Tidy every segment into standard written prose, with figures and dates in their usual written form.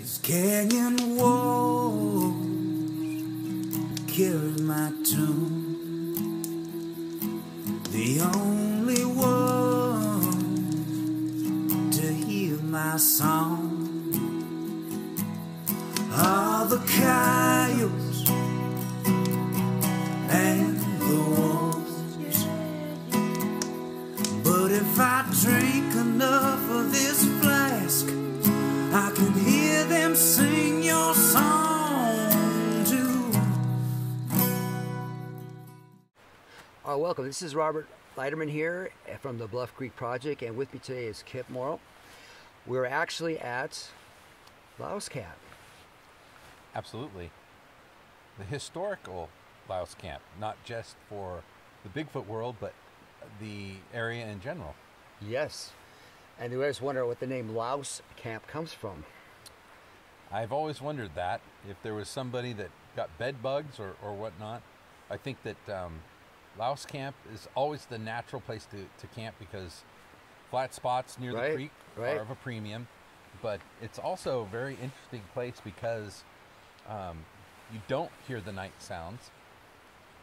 These canyon walls carry my tune. The only one to hear my song are the coyotes and the wolves. But if I drink enough of this flask, I can hear them sing your song too. Welcome. This is Robert Leiterman here from the Bluff Creek Project, and with me today is Kipp Morrill. We're actually at Louse Camp. Absolutely. The historical Louse Camp, not just for the Bigfoot world, but the area in general. Yes. And you always wonder what the name Louse Camp comes from. I've always wondered that, if there was somebody that got bed bugs or whatnot. I think that Louse Camp is always the natural place to camp because flat spots near the creek are of a premium. But it's also a very interesting place because you don't hear the night sounds.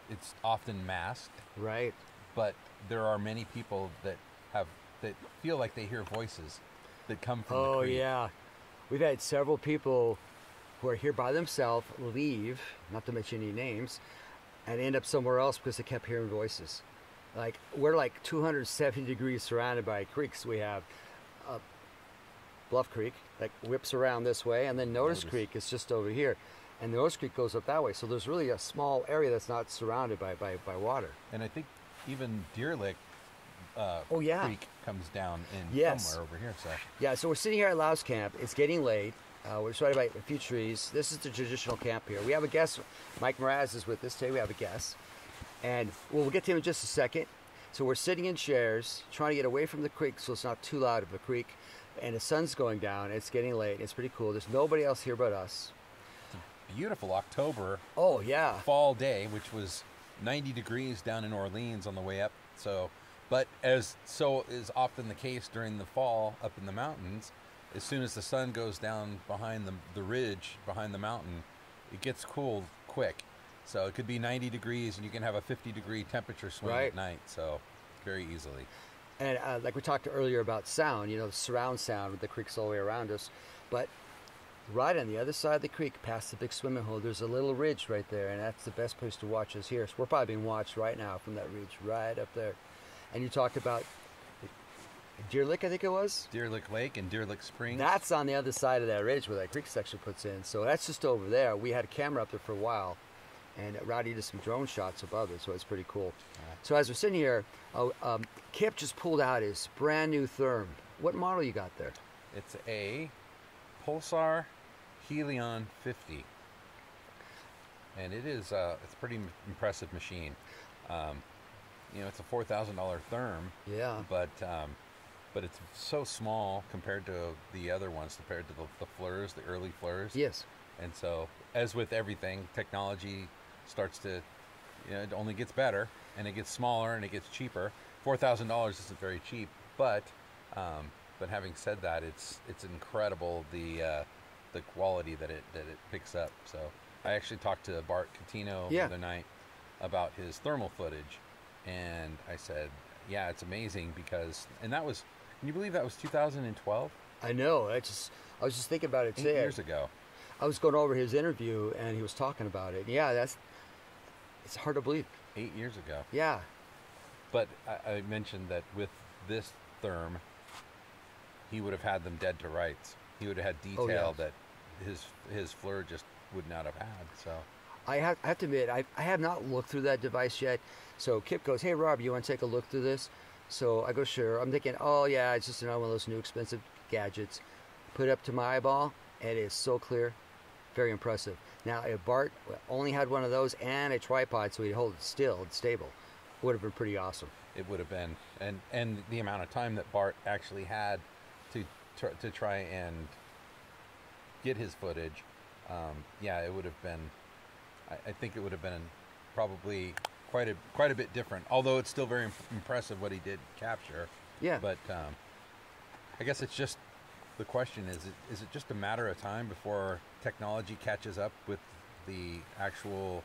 It's often masked. Right. But there are many people that feel like they hear voices that come from the creek. Oh, yeah. We've had several people who are here by themselves leave, not to mention any names, and end up somewhere else because they kept hearing voices. Like, we're like 270 degrees surrounded by creeks. We have Bluff Creek that whips around this way, and then Notice Creek is just over here. And Notice Creek goes up that way. So there's really a small area that's not surrounded by water. And I think even Deer Lick Creek comes down in somewhere over here. So we're sitting here at Louse Camp. It's getting late. We're surrounded by a few trees. This is the traditional camp here. We have a guest. Mike Meraz is with us today. We have a guest. And we'll get to him in just a second. So we're sitting in chairs, trying to get away from the creek so it's not too loud of a creek. And the sun's going down. It's getting late. It's pretty cool. There's nobody else here but us. It's a beautiful October fall day, which was 90 degrees down in Orleans on the way up. But as so is often the case during the fall up in the mountains, as soon as the sun goes down behind the ridge behind the mountain, it gets cool quick. So it could be 90 degrees and you can have a 50-degree temperature swing at night, so very easily. And like we talked earlier about sound, the surround sound with the creeks all the way around us. But right on the other side of the creek, past the big swimming hole, there's a little ridge right there, and that's the best place to watch us here. So we're probably being watched right now from that ridge right up there. And you talked about Deer Lick, I think it was? Deer Lick Lake and Deer Lick Springs. That's on the other side of that ridge where that creek section puts in. So that's just over there. We had a camera up there for a while, and Rowdy did some drone shots above it, so it's pretty cool. So as we're sitting here, Kipp just pulled out his brand new therm. What model you got there? It's a Pulsar Helion 50. And it is it's a pretty impressive machine. It's a $4,000 therm. Yeah. But it's so small compared to the other ones, compared to the FLIRs, the early FLIRs. Yes. And so, as with everything, technology starts to, it only gets better, and it gets smaller, and it gets cheaper. $4,000 isn't very cheap, but having said that, it's incredible the quality that it picks up. So I actually talked to Bart Catino the other night about his thermal footage. And I said, yeah, it's amazing because, and that was, can you believe that was 2012? I know. I was just thinking about it today. 8 years ago. I was going over his interview and he was talking about it. Yeah, it's hard to believe. 8 years ago. Yeah. But I mentioned that with this therm, he would have had them dead to rights. He would have had detail that his FLIR just would not have had. So I have to admit, I have not looked through that device yet. So Kipp goes, hey, Rob, you want to take a look through this? So I go, sure. I'm thinking, oh, yeah, it's just one of those new expensive gadgets. Put it up to my eyeball, and it is so clear. Very impressive. Now, if Bart only had one of those and a tripod so he'd hold it still and stable, it would have been pretty awesome. It would have been. And the amount of time that Bart actually had to try and get his footage, it would have been, I think it would have been probably quite a bit different, although it's still very impressive what he did capture. Yeah. But I guess it's just the question is it just a matter of time before technology catches up with the actual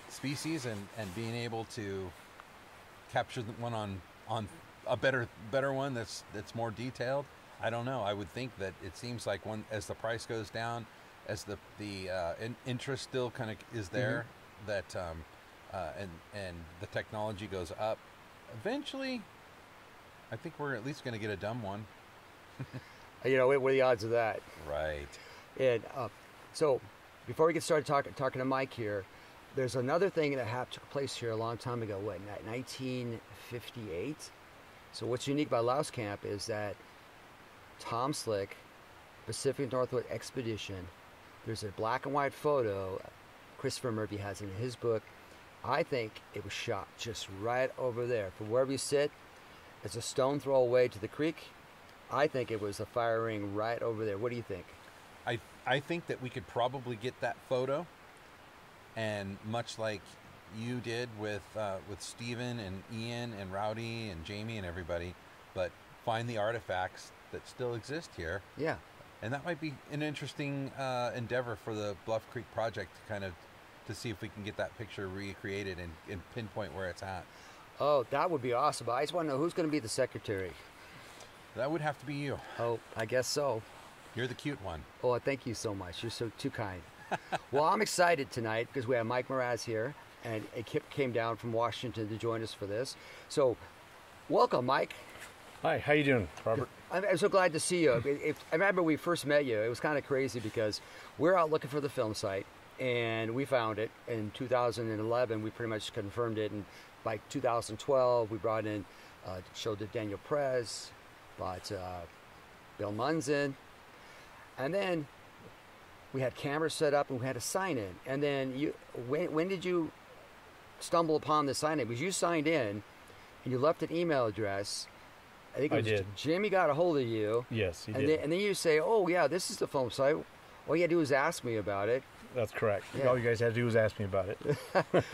species and being able to capture one on a better one that's more detailed? I don't know. I would think that it seems like as the price goes down, as the interest still kind of is there, that and the technology goes up, eventually, I think we're at least going to get a dumb one. You know, what are the odds of that? Right. And so, before we get started talking to Mike here, there's another thing that took place here a long time ago. What, 1958? So what's unique about Louse Camp is that Tom Slick, Pacific Northwest Expedition, there's a black and white photo Christopher Murphy has in his book. I think it was shot just right over there. From wherever you sit, it's a stone throw away to the creek. I think it was the firing right over there. What do you think? I think that we could probably get that photo, and much like you did with Steven and Ian and Rowdy and Jamie and everybody, but find the artifacts that still exist here. Yeah. And that might be an interesting endeavor for the Bluff Creek Project to see if we can get that picture recreated and pinpoint where it's at. Oh, that would be awesome. I just want to know who's going to be the secretary. That would have to be you. Oh, I guess so. You're the cute one. Oh, thank you so much. You're too kind. Well, I'm excited tonight because we have Mike Meraz here, and Kipp came down from Washington to join us for this. So, welcome, Mike. Hi, how you doing, Robert? I'm so glad to see you. I remember we first met you. It was kind of crazy because we're out looking for the film site, and we found it in 2011. We pretty much confirmed it, and by 2012, we brought in, showed to Daniel Perez, brought Bill Munson, and then we had cameras set up and we had a sign in. And then when did you stumble upon the sign in? Because you signed in and you left an email address. I think it was did. Jimmy got a hold of you. Yes, he and did. And then you say, oh, yeah, this is the film site. All you had to do was ask me about it. That's correct. Yeah. All you guys had to do was ask me about it.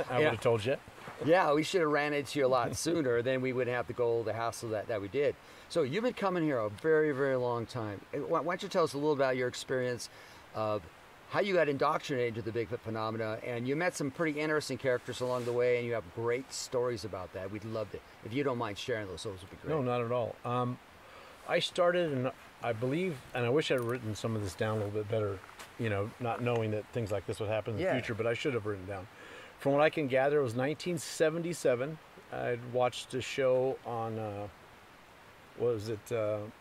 I would have told you. Yeah, we should have ran into you a lot sooner. Then we wouldn't have to go the hassle that we did. So you've been coming here a very, very long time. Why don't you tell us a little about your experience of how you got indoctrinated into the Bigfoot phenomena, and you met some pretty interesting characters along the way, and you have great stories about that. We'd love it. If you don't mind sharing those would be great. No, not at all. I started, and I believe, and I wish I'd written some of this down a little bit better, not knowing that things like this would happen in the future, but I should have written down. From what I can gather, it was 1977. I'd watched a show on,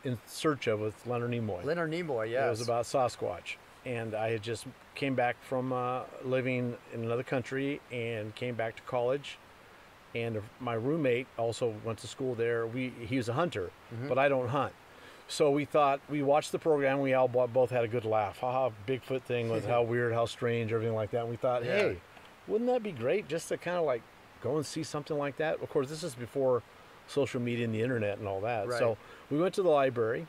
In Search of with Leonard Nimoy. Leonard Nimoy, yes. It was about Sasquatch. And I had just came back from living in another country and came back to college. And my roommate also went to school there. He was a hunter, but I don't hunt. So we watched the program. We all both had a good laugh. Haha, Bigfoot thing was how weird, how strange, everything like that. And we thought, hey, wouldn't that be great just to kind of like go and see something like that? Of course, this is before social media and the internet and all that. Right. So we went to the library,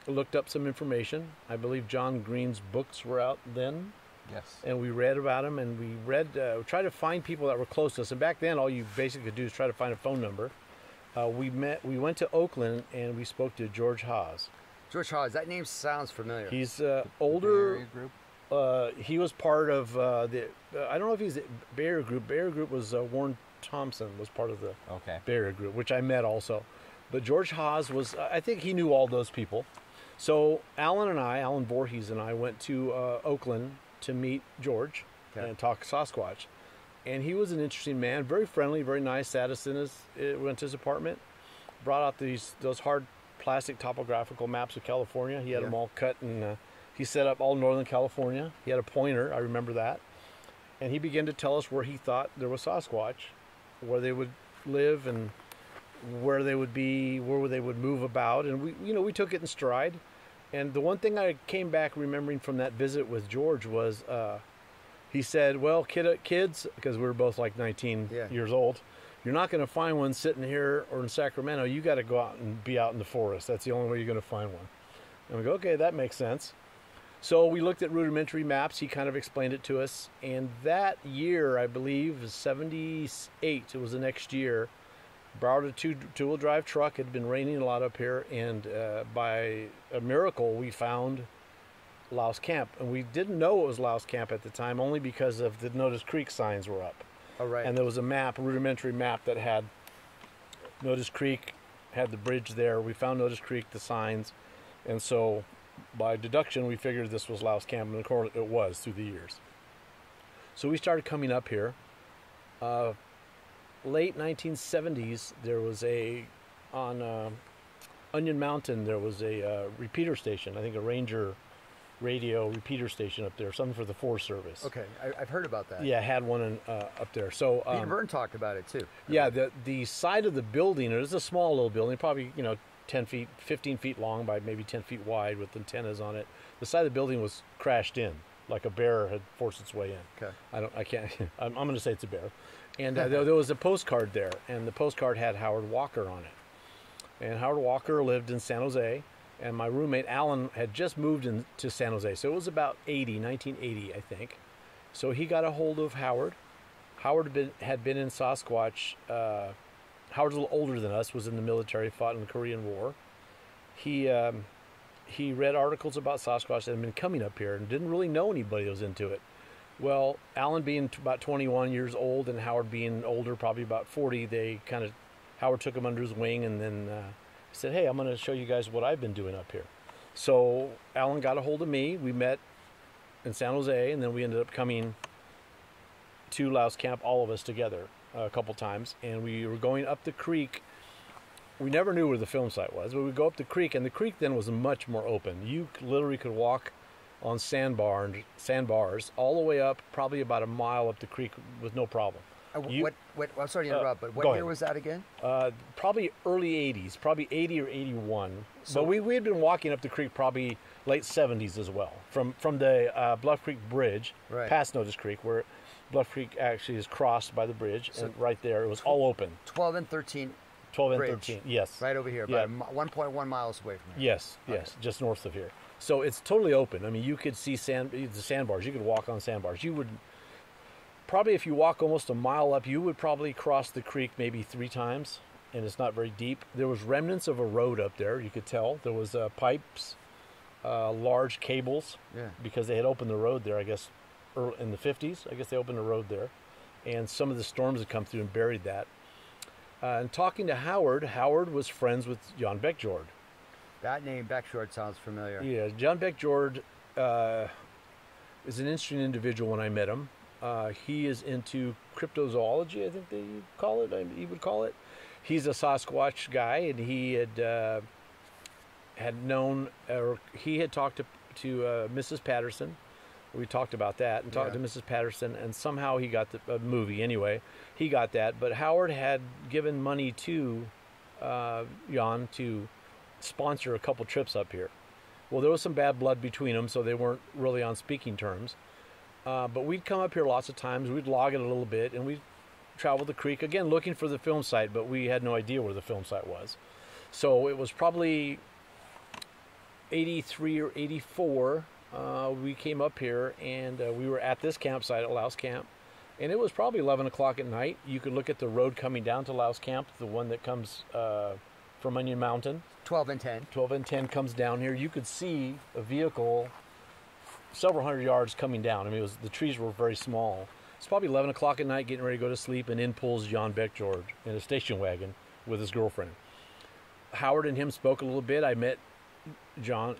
looked up some information. I believe John Green's books were out then. Yes. And we read about them, and we tried to find people that were close to us. And back then, all you basically could do is try to find a phone number. We went to Oakland, and we spoke to George Haas. George Haas, that name sounds familiar. He's older. Bay Area Group? He was part of I don't know if he's the Bay Area Group. Bay Area Group was Warren Thompson was part of the Bay Area Group, which I met also. But George Haas was, I think he knew all those people. So Alan Voorhees and I went to Oakland to meet George and talk Sasquatch. And he was an interesting man, very friendly, very nice. Sat us went to his apartment, brought out those hard plastic topographical maps of California. He had them all cut, and he set up all Northern California. He had a pointer, I remember that. And he began to tell us where he thought there was Sasquatch, where they would live and where they would be, where they would move about. And we took it in stride. And the one thing I came back remembering from that visit with George was he said, well, kids, because we were both like 19 years old, you're not going to find one sitting here or in Sacramento. You got to go out and be out in the forest. That's the only way you're going to find one. And we go, okay, that makes sense. So we looked at rudimentary maps. He kind of explained it to us. And that year, I believe, was 78. It was the next year. borrowed a two-wheel drive truck. It had been raining a lot up here, and by a miracle, we found Louse Camp. And we didn't know it was Louse Camp at the time, only because of the Notice Creek signs were up. Oh, right. And there was a map, a rudimentary map that had Notice Creek, had the bridge there. We found Notice Creek, the signs, and so by deduction, we figured this was Louse Camp, and of course it was through the years. So we started coming up here. Late 1970s, there was on Onion Mountain, there was a repeater station, I think a Ranger radio repeater station up there, something for the Forest Service. Okay, I've heard about that. Yeah, had one up there. So Pete and Vern talked about it too. Yeah, the side of the building, it is a small little building, probably 10 feet, 15 feet long by maybe 10 feet wide with antennas on it. The side of the building was crashed in, like a bear had forced its way in. Okay. I'm going to say it's a bear. And there was a postcard there, and the postcard had Howard Walker on it. And Howard Walker lived in San Jose, and my roommate Alan had just moved into San Jose. So it was about 1980, I think. So he got a hold of Howard. Howard had been in Sasquatch. Howard's a little older than us, was in the military, fought in the Korean War. He read articles about Sasquatch that had been coming up here and didn't really know anybody that was into it. Well, Alan being about 21 years old and Howard being older, probably about 40, Howard took him under his wing, and then he said, hey, I'm going to show you guys what I've been doing up here. So Alan got a hold of me. We met in San Jose, and then we ended up coming to Louse Camp, all of us together, a couple times, and we were going up the creek. We never knew where the film site was, but we'd go up the creek, and the creek then was much more open. You literally could walk on sandbars all the way up, probably about a mile up the creek with no problem. I'm sorry to interrupt, but what year was that again? Probably early 80s, probably 80 or 81. So, but we had been walking up the creek probably late 70s as well, from the Bluff Creek Bridge, right, past Notice Creek, where Bluff Creek actually is crossed by the bridge, and right there it was all open. 12 and 13, yes. Right over here, about 1.1 miles away from here. Yes, just north of here. So it's totally open. I mean, you could see the sandbars. You could walk on sandbars. You would probably, if you walk almost a mile up, you would probably cross the creek maybe 3 times, and it's not very deep. There was remnants of a road up there. You could tell there was pipes, large cables, because they had opened the road there, I guess, in the 50s. I guess they opened the road there, and some of the storms had come through and buried that. And talking to Howard was friends with Jan Beckjord. That name, Beckjord, sounds familiar. Yeah, Jan Beckjord is an interesting individual when I met him. He is into cryptozoology, I think he would call it. He's a Sasquatch guy, and he had known, or he had talked to Mrs. Patterson. We talked about that, and talked to Mrs. Patterson, and somehow he got the movie. Anyway, he got that, but Howard had given money to Jan to sponsor a couple trips up here. Well, there was some bad blood between them, so they weren't really on speaking terms. But we'd come up here lots of times. We'd log it a little bit, and we'd travel the creek, again, looking for the film site, but we had no idea where the film site was. So it was probably 83 or 84. We came up here, and we were at this campsite at Louse Camp. And it was probably 11 o'clock at night. You could look at the road coming down to Louse Camp, the one that comes from Onion Mountain. 12 and 10. 12 and 10 comes down here. You could see a vehicle several hundred yards coming down. I mean, the trees were very small. It's probably 11 o'clock at night, getting ready to go to sleep, and in pulls Jan Beckjord in a station wagon with his girlfriend. Howard and him spoke a little bit. I met Jan,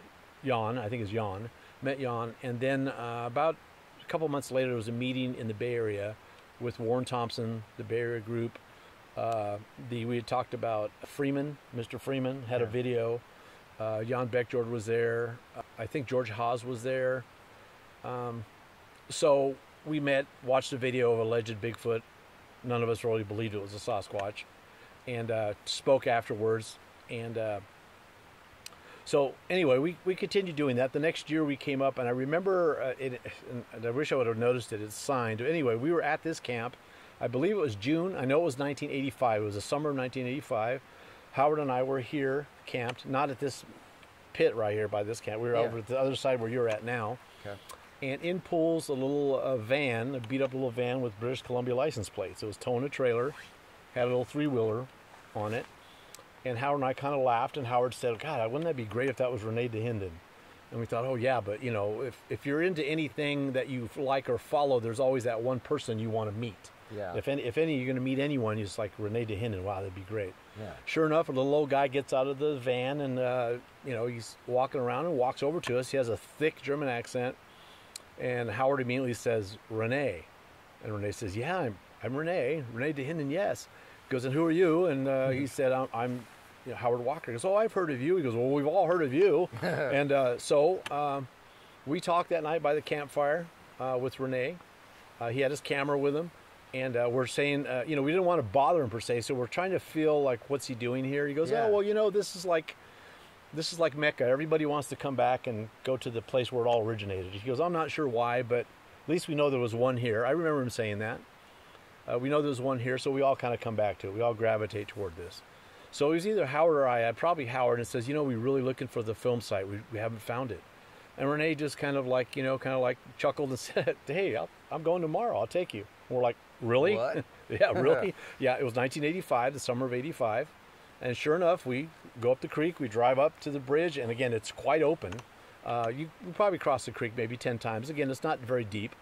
I think it's Jan, met Jan, and then about a couple months later, there was a meeting in the Bay Area with Warren Thompson, the Bay Area group. We had talked about Freeman. Mr. Freeman had a video. Jan Beckjord was there. I think George Haas was there. So we met, watched a video of alleged Bigfoot. None of us really believed it was a Sasquatch, and spoke afterwards. And so anyway, we continued doing that. The next year we came up, and I remember, and I wish I would have noticed it, it's signed. Anyway, we were at this camp. I believe it was June. I know it was 1985. It was the summer of 1985. Howard and I were here, camped, not at this pit right here by this camp. We were over at the other side where you're at now. Okay. And in pulls a little van, a beat-up little van with British Columbia license plates. It was towing a trailer, had a little 3-wheeler on it. And Howard and I kind of laughed, and Howard said, God, wouldn't that be great if that was Renee DeHinden? And we thought, oh, yeah, but, you know, if you're into anything that you like or follow, there's always that one person you want to meet. Yeah. If any you're going to meet anyone, it's like Renee DeHinden. Wow, that'd be great. Yeah. Sure enough, a little old guy gets out of the van, and, you know, he's walking around and walks over to us. He has a thick German accent, and Howard immediately says, Renee. And Renee says, yeah, I'm Renee DeHinden, yes. He goes, and who are you? And he said, I'm you know, Howard Walker. He goes, oh, I've heard of you. He goes, well, we've all heard of you. And so we talked that night by the campfire with Renee. He had his camera with him. And we're saying, you know, we didn't want to bother him per se, so we're trying to feel like, what's he doing here? He goes, oh, well, you know, this is like Mecca. Everybody wants to come back and go to the place where it all originated. He goes, I'm not sure why, but at least we know there was one here. I remember him saying that. We know there's one here, so we all kind of come back to it. We all gravitate toward this. So it was either Howard or I, probably Howard, and says, you know, we're really looking for the film site. We haven't found it. And Renee just kind of like chuckled and said, hey, I'm going tomorrow. I'll take you. And we're like, really? What? Yeah, really? Yeah, it was 1985, the summer of 85. And sure enough, we go up the creek, we drive up to the bridge, and again, it's quite open. You probably cross the creek maybe 10 times. Again, it's not very deep.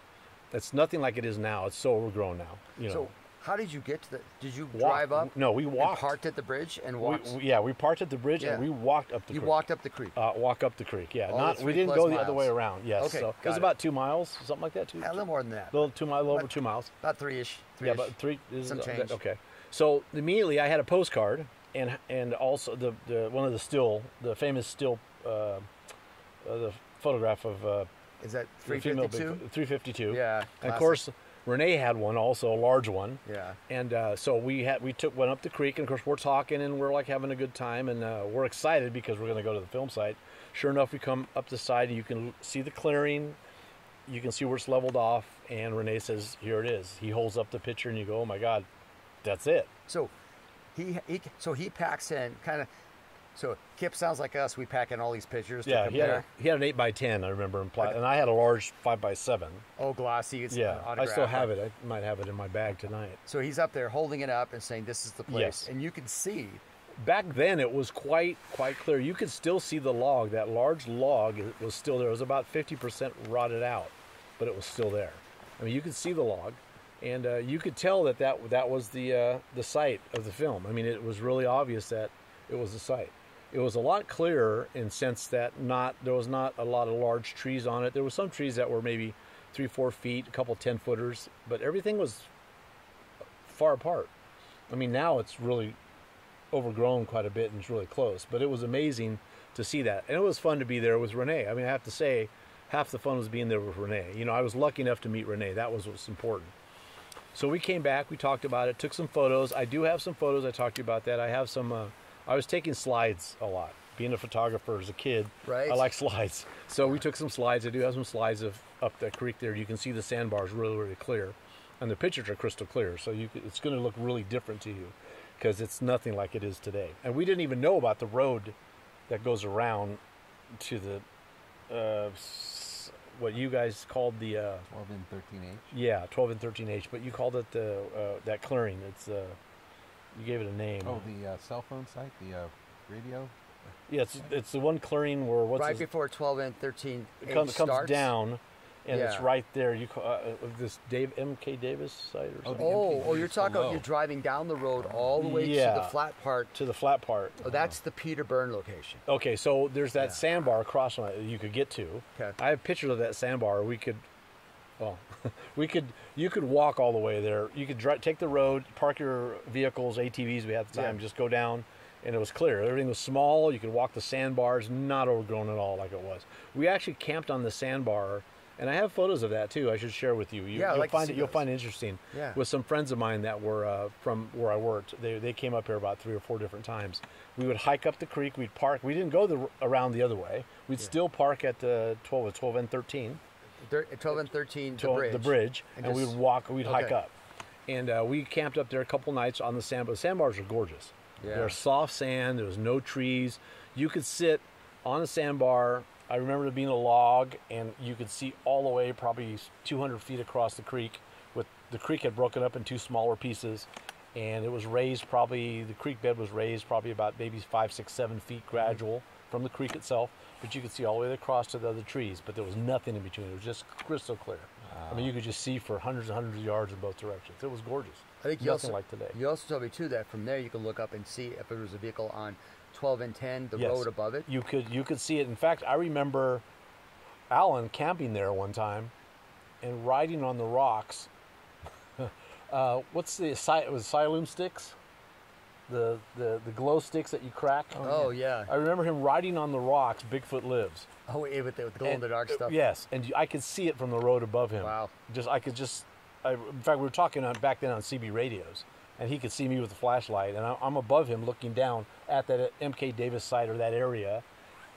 It's nothing like it is now. It's so overgrown now. You know. So how did you get to did you drive up? No, we walked. And parked at the bridge and walked? We parked at the bridge and we walked up the creek. You walked up the creek? Walk up the creek, yeah. Oh, we didn't go the other way around, yes. Okay, So it was about 2 miles, something like that. A little more than that. A little over 2 miles. About three-ish. Yeah, about three. Some change. Okay. So immediately I had a postcard and also the one of the famous still, the photograph of is that 352? 352. Yeah. And classic. of course, Renee had one also, a large one. Yeah. And so went up the creek, and of course we're talking and we're like having a good time, and we're excited because we're going to go to the film site. Sure enough, we come up the side and you can see the clearing, you can see where it's leveled off, and Renee says, "Here it is." He holds up the picture, and you go, "Oh my God, that's it." So he packs in kind of. So Kipp sounds like us. We pack in all these pictures. Yeah, he had an 8x10. I remember, and I had a large 5x7. Oh, glossy. It's yeah, I still have it. I might have it in my bag tonight. So he's up there holding it up and saying, "This is the place," yes. And you can see. Back then, it was quite clear. You could still see the log. That large log was still there. It was about 50% rotted out, but it was still there. I mean, you could see the log, and you could tell that was the site of the film. I mean, it was really obvious that it was the site. It was a lot clearer in sense that there was not a lot of large trees on it. There were some trees that were maybe 3-4 feet, a couple 10-footers, but everything was far apart. I mean, now it's really overgrown quite a bit and it's really close, but it was amazing to see that. And it was fun to be there with Renee. I mean, I have to say, half the fun was being there with Renee. You know, I was lucky enough to meet Renee. That was what's important. So we came back, we talked about it, took some photos. I do have some photos. I talked to you about that. I have some... I was taking slides a lot. Being a photographer as a kid, right. I like slides. So we took some slides. I do have some slides of up that creek there. You can see the sandbars really, really clear. And the pictures are crystal clear. So it's going to look really different to you because it's nothing like it is today. And we didn't even know about the road that goes around to the, what you guys called the... 12 and 13H? Yeah, 12 and 13H. But you called it that clearing. It's... You gave it a name. Oh, the cell phone site, the radio. Yeah, it's the one clearing where before 12 and 13 comes down, and yeah. It's right there. You this M.K. Davis site or something. You're talking about you're driving down the road all the way to the flat part. To the flat part. Oh, that's the Peter Byrne location. Okay, so there's that sandbar across from it you could get to. Okay. I have pictures of that sandbar. You could walk all the way there. You could take the road, park your vehicles, ATVs we had at the time, just go down, and it was clear. Everything was small. You could walk the sandbars, not overgrown at all like it was. We actually camped on the sandbar, and I have photos of that too. I should share with you. You'll find it interesting. Yeah. With some friends of mine that were from where I worked. They came up here about 3 or 4 different times. We would hike up the creek. We'd park. We didn't go around the other way. We'd still park at 12 and 13. 12 and 13, the bridge, and we'd walk, we'd hike up. And we camped up there a couple nights on the sandbar. The sandbars are gorgeous. Yeah. They're soft sand, there was no trees. You could sit on a sandbar. I remember there being a log, and you could see all the way probably 200 feet across the creek. The creek had broken up in 2 smaller pieces, and it was raised probably, the creek bed was raised probably about maybe 5, 6, 7 feet gradual from the creek itself, but you could see all the way across to the other trees, but there was nothing in between. It was just crystal clear. I mean, you could just see for hundreds and hundreds of yards in both directions. It was gorgeous. I think nothing like today. You also told me too that from there you can look up and see if there was a vehicle on 12 and 10, the Yes. road above it. You could see it. In fact, I remember Alan camping there one time and riding on the rocks. What's the it was Siloam sticks? The glow sticks that you crack. Oh yeah. I remember him riding on the rocks. Bigfoot lives. Oh, with the glow in the dark stuff. Yes, and I could see it from the road above him. Wow. In fact, we were talking back then on CB radios, and he could see me with the flashlight, and I'm above him looking down at that MK Davis site or that area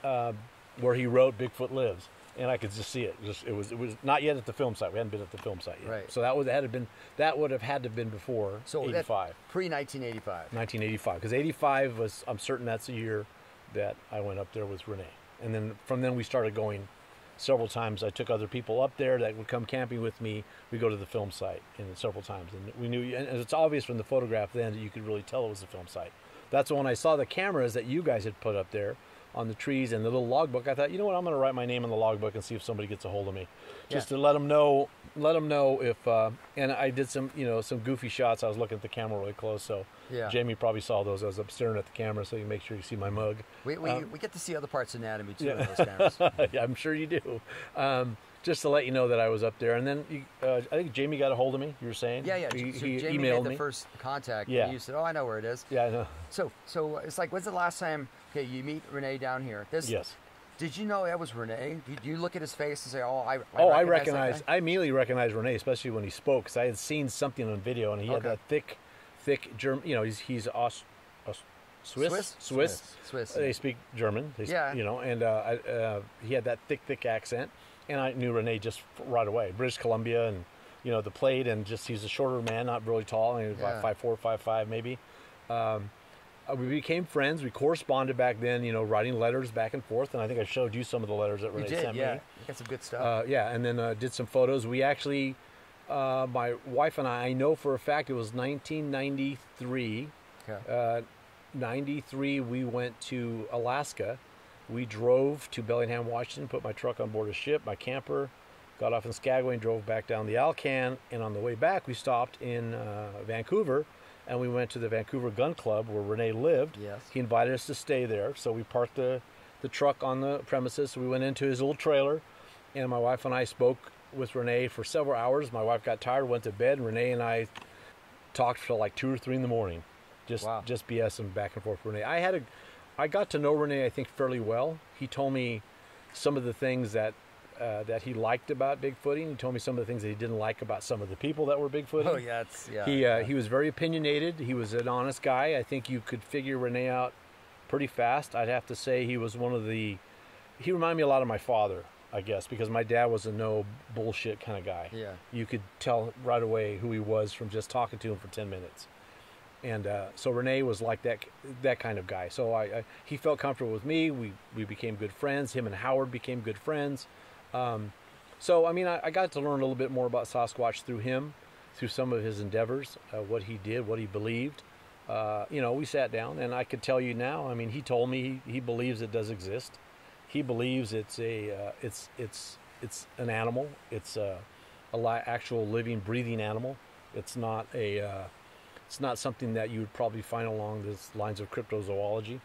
where he wrote "Bigfoot Lives," and I could just see it. It was not yet at the film site. We hadn't been at the film site yet. Right. So that would have had to have been before 85. Pre-1985. 1985, because 85 was, I'm certain that's the year that I went up there with Renee. And then from then we started going several times. I took other people up there that would come camping with me. We go to the film site and several times. And we knew, and it's obvious from the photograph then that you could really tell it was a film site. That's when I saw the cameras that you guys had put up there on the trees and the little logbook. I thought, you know what, I'm going to write my name in the logbook and see if somebody gets a hold of me. Just to let them know if, and I did some goofy shots. I was looking at the camera really close, so Jamie probably saw those. I was up staring at the camera, so you make sure you see my mug. We get to see other parts of anatomy too in those cameras. Yeah, I'm sure you do. Just to let you know that I was up there, and then I think Jamie got a hold of me. You were saying, he Jamie emailed made the me. first contact. Yeah, and you said, "Oh, I know where it is." Yeah, I know. So it's like, when's the last time? Okay, you meet Renee down here. Yes. Did you know that was Renee? Did you look at his face and say, I recognize. I immediately recognized Renee, especially when he spoke, because I had seen something on video, and he had that thick German. He's Swiss. They speak German. And he had that thick accent, and I knew Renee just right away. British Columbia, and the plate, and just he's a shorter man, not really tall. He was about 5'4", 5'5", maybe. We became friends. We corresponded back then, writing letters back and forth. And I think I showed you some of the letters that Renee sent me. You got some good stuff. And then did some photos. We actually, my wife and I know for a fact it was 1993. Okay. 93, we went to Alaska. We drove to Bellingham, Washington, put my truck on board a ship, my camper, got off in Skagway and drove back down the Alcan. And on the way back, we stopped in Vancouver. And we went to the Vancouver Gun Club where Renee lived. Yes. He invited us to stay there. So we parked the truck on the premises. So we went into his little trailer. And my wife and I spoke with Renee for several hours. My wife got tired, went to bed. And Renee and I talked till like 2 or 3 in the morning. Just BSing back and forth with Renee. I got to know Renee, I think, fairly well. He told me some of the things that he liked about bigfooting. He told me some of the things that he didn't like about some of the people that were bigfooting. Oh yeah, He was very opinionated. He was an honest guy. I think you could figure Renee out pretty fast. I'd have to say he reminded me a lot of my father, I guess, because my dad was a no bullshit kind of guy. Yeah. You could tell right away who he was from just talking to him for 10 minutes. And so Renee was like that kind of guy. So he felt comfortable with me. We became good friends. Him and Howard became good friends. So, I mean, I got to learn a little bit more about Sasquatch through him, through some of his endeavors, what he did, what he believed. We sat down, and I could tell you now, I mean, he told me he believes it does exist. He believes it's an animal. It's a actual living, breathing animal. It's not something that you would probably find along the lines of cryptozoology.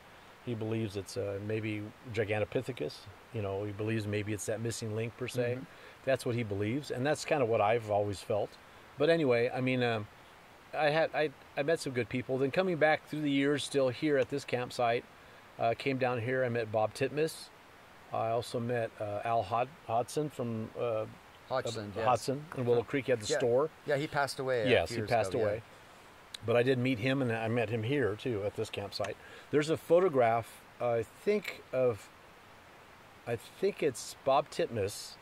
He believes it's maybe Gigantopithecus. He believes maybe it's that missing link per se. Mm-hmm. That's what he believes, and that's kind of what I've always felt. But anyway, I mean, I met some good people. Then coming back through the years, still here at this campsite, came down here. I met Bob Titmus. I also met Al Hodson from Hodson in Willow Creek. He had the store. Yeah, he passed away. Yes, he passed away. Yeah. But I did meet him, and I met him here too at this campsite. There's a photograph. I think it's Bob Titmus.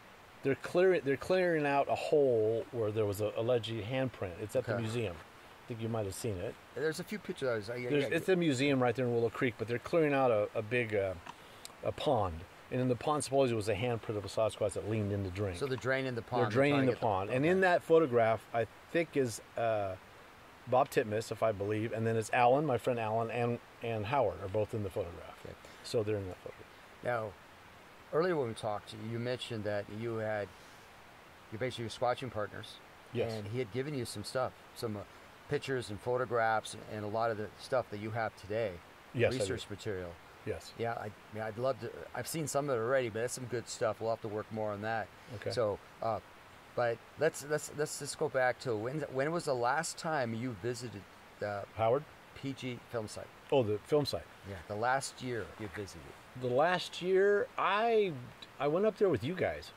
They're clearing out a hole where there was a alleged handprint. It's at the museum. I think you might have seen it. There's a few pictures. It's a museum right there in Willow Creek, but they're clearing out a big a pond. And in the pond, supposedly, was a handprint of a Sasquatch that leaned in the drain. So they're draining the pond. They're draining the pond. And in that photograph, I think is Bob Titmus, if I believe, and then it's Alan, my friend Alan, and Howard are both in the photograph. Okay. So they're in that photograph. Now, earlier when we talked, you mentioned that you're basically squatching partners. Yes. And he had given you some stuff, some pictures and photographs and a lot of the stuff that you have today. Yes, research material. Yes. Yeah, I'd love to. I've seen some of it already, but that's some good stuff. We'll have to work more on that. Okay. So, but let's just go back to when was the last time you visited the Howard PG film site? Oh, the film site. Yeah, the last year you visited. The last year, I went up there with you guys.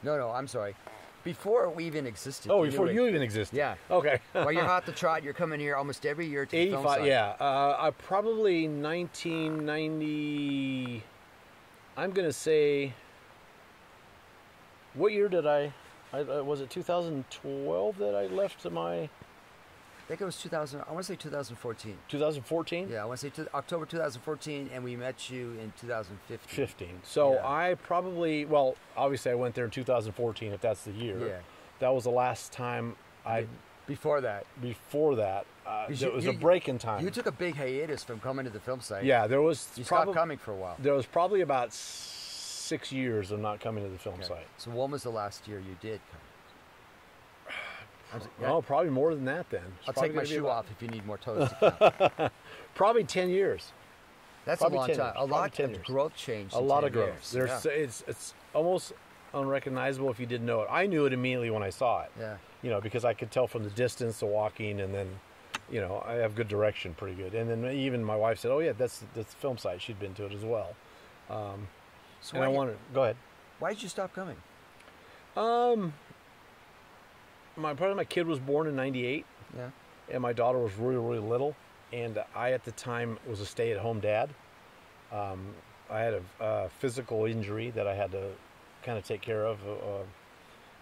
No, I'm sorry. Before we even existed. Oh, before you even existed. Yeah. Okay. Well, you're hot to trot. You're coming here almost every year to the film site. Yeah. I probably 1990. I'm gonna say. What year did I was it 2012 that I left my? I think it was 2000. I want to say 2014. 2014. Yeah, I want to say October 2014, and we met you in 2015. 15. So yeah. I probably obviously I went there in 2014 if that's the year. Yeah. That was the last time I. Before that. It was a break in time. You took a big hiatus from coming to the film site. Yeah, there was. You stopped coming for a while. There was probably about 6 years of not coming to the film site. So when was the last year you did come? Oh, probably more than that then. I'll take my shoe off if you need more toes to count. Probably 10 years. That's probably a long 10 time. years. A lot of growth changed. A lot of growth. Years. It's almost unrecognizable if you didn't know it. I knew it immediately when I saw it. Yeah. Because I could tell from the distance, the walking, and then, I have good direction pretty good. And then even my wife said, oh yeah, that's the film site. She'd been to it as well. Go ahead. Why did you stop coming? My kid was born in 98. Yeah. And my daughter was really, really little. And I, at the time, was a stay-at-home dad. I had a physical injury that I had to kind of take care of,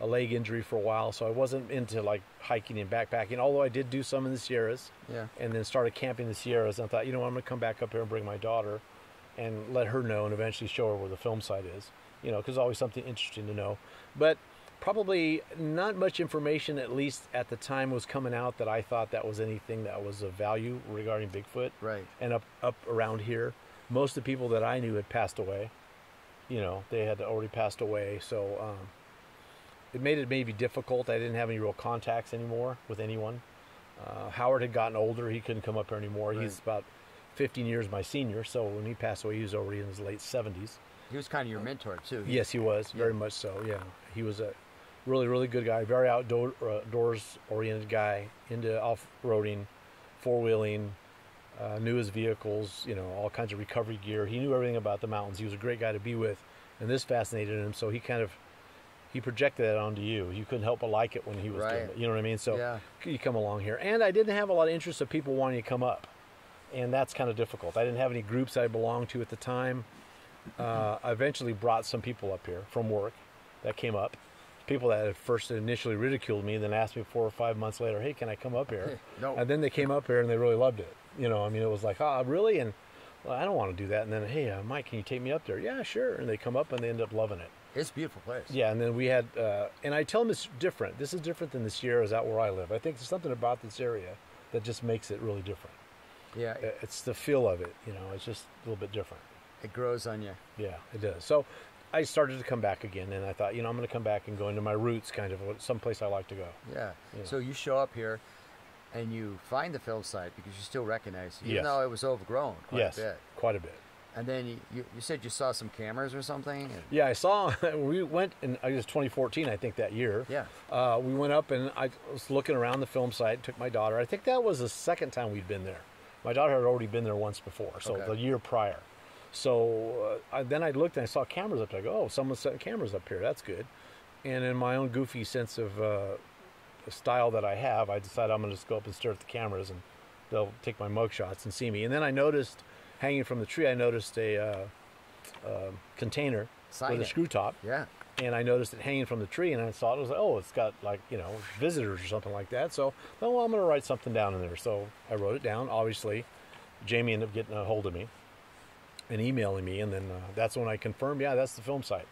a leg injury for a while. So I wasn't into like hiking and backpacking, although I did do some in the Sierras. Yeah. And then started camping in the Sierras. And I thought, I'm going to come back up here and bring my daughter and let her know and eventually show her where the film site is. Because there's always something interesting to know. But probably not much information, at least at the time, was coming out that I thought that was anything that was of value regarding Bigfoot. Right. And up around here, most of the people that I knew had passed away. They had already passed away. So it made it maybe difficult. I didn't have any real contacts anymore with anyone. Howard had gotten older. He couldn't come up here anymore. Right. He's about 15 years my senior. So when he passed away, he was already in his late 70s. He was kind of your mentor, too. Yes, he was. Very much so, yeah. He was a really, really good guy, very outdoors-oriented guy, into off-roading, four-wheeling, knew his vehicles, all kinds of recovery gear. He knew everything about the mountains. He was a great guy to be with, and this fascinated him, so he projected that onto you. You couldn't help but like it when he was doing it. You know what I mean? So you come along here. And I didn't have a lot of interest of people wanting to come up, and that's kind of difficult. I didn't have any groups I belonged to at the time. I eventually brought some people up here from work that came up. People that had first initially ridiculed me, then asked me 4 or 5 months later, hey, can I come up here? No. And then they came up here and they really loved it. It was like, oh, really? And well, I don't want to do that. And then, hey, Mike, can you take me up there? Yeah, sure. And they come up and they end up loving it. It's a beautiful place. Yeah, and then we had, and I tell them it's different. This is different than the Sierras out where I live. I think there's something about this area that just makes it really different. Yeah. It's the feel of it, it's just a little bit different. It grows on you. Yeah, it does. So I started to come back again, and I thought, I'm going to come back and go into my roots, kind of someplace I like to go. Yeah. So you show up here, and you find the film site because you still recognize it, even Yes. though it was overgrown quite a bit. Quite a bit. And then you said you saw some cameras or something? Yeah, I saw, we went, and I was 2014, I think, that year. Yeah. We went up, and I was looking around the film site, took my daughter. I think that was the second time we'd been there. My daughter had already been there once before, so the year prior. So then I looked and I saw cameras up there. I go, oh, someone's setting cameras up here. That's good. And in my own goofy sense of style that I have, I decided I'm going to just go up and stare at the cameras, and they'll take my mug shots and see me. And then I noticed, hanging from the tree, I noticed a container with a screw top. Yeah. And I noticed it hanging from the tree, and I saw it. I was like, oh, it's got visitors or something like that. So, well, I'm going to write something down in there. So I wrote it down. Obviously, Jamie ended up getting a hold of me and emailing me, and then that's when I confirmed, yeah, that's the film site.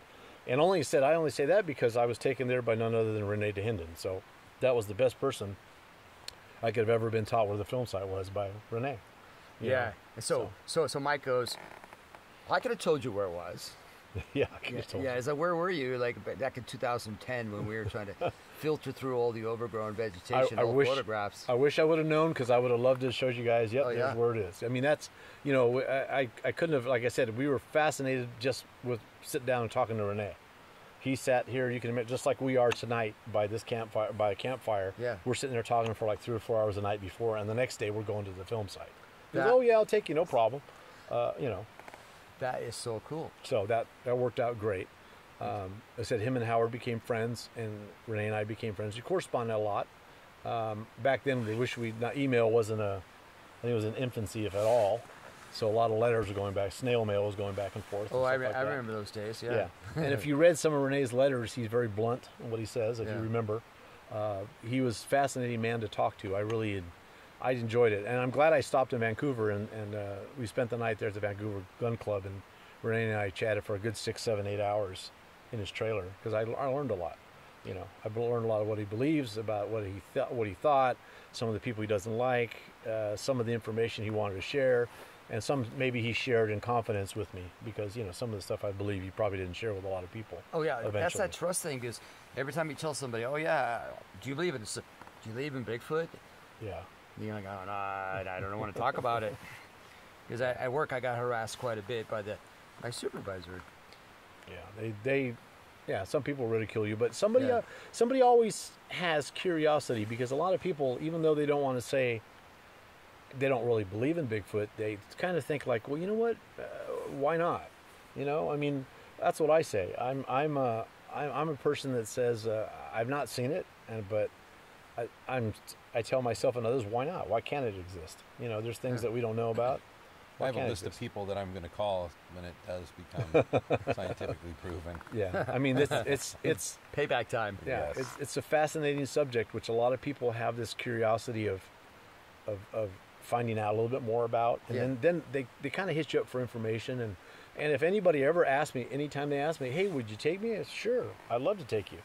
And I only say that because I was taken there by none other than Renee DeHinden. So that was the best person I could have ever been taught where the film site was by Renee. Yeah. And so Mike goes, I could have told you where it was. Yeah, I could have told you. It's like, where were you? Like back in 2010 when we were trying to filter through all the overgrown vegetation, photographs. I wish I would have known, because I would have loved to show you guys. Yep, that's where it is. I mean, that's, I couldn't have, like I said, we were fascinated just with sitting down and talking to Renee. He sat here, you can imagine, just like we are tonight by this campfire. By a campfire. Yeah. We're sitting there talking for like 3 or 4 hours the night before, and the next day we're going to the film site. He goes, oh yeah, I'll take you, no problem. That is so cool. So that worked out great. I said him and Howard became friends, and Renee and I became friends. We corresponded a lot. Back then, we wish email wasn't I think it was in infancy, if at all. So a lot of letters were going back. Snail mail was going back and forth. Oh, I remember those days. Yeah. And if you read some of Renee's letters, he's very blunt in what he says. If you remember, he was a fascinating man to talk to. I enjoyed it, and I'm glad I stopped in Vancouver, and we spent the night there at the Vancouver Gun Club, and Renee and I chatted for a good 6, 7, 8 hours in his trailer, because I learned a lot. I've learned a lot of what he believes, about what he thought, some of the people he doesn't like, some of the information he wanted to share. And some maybe he shared in confidence with me, because some of the stuff I believe he probably didn't share with a lot of people. Oh yeah, that's that trust thing. Because every time you tell somebody, "Oh yeah, do you believe in Bigfoot?" Yeah, you're like, "Oh no, I don't want to talk about it." Because at work I got harassed quite a bit by my supervisor. Yeah, some people ridicule you, but somebody always has curiosity, because a lot of people, even though they don't want to say they don't really believe in Bigfoot, they kind of think like, well, you know what, why not? I mean, that's what I say. I'm a person that says I've not seen it, but I tell myself and others, why not? Why can't it exist? There's things that we don't know about. I have a list of people that I'm going to call when it does become scientifically proven. Yeah, I mean, it's payback time. Yeah, yes. It's a fascinating subject, which a lot of people have this curiosity of finding out a little bit more about, and then they kind of hit you up for information, and if anybody ever asks me, anytime they ask me, hey, would you take me? Sure, I'd love to take you.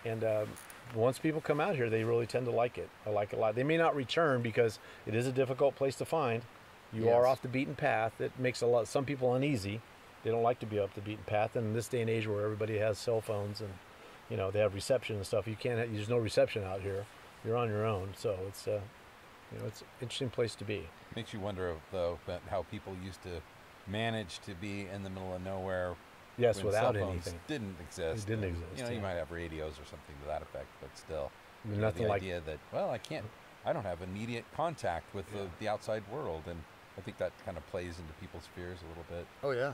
And once people come out here, they really tend to like it. I like it a lot. They may not return, because it is a difficult place to find. You are off the beaten path. It makes some people uneasy. They don't like to be up the beaten path. And in this day and age where everybody has cell phones and they have reception and stuff, there's no reception out here. You're on your own. So it's it's an interesting place to be. Makes you wonder, though, about how people used to manage to be in the middle of nowhere. Yes, when without cell phones anything. Didn't exist. It didn't exist. You might have radios or something to that effect, but still, nothing the like idea that I don't have immediate contact with the outside world, and I think that kind of plays into people's fears a little bit. Oh yeah.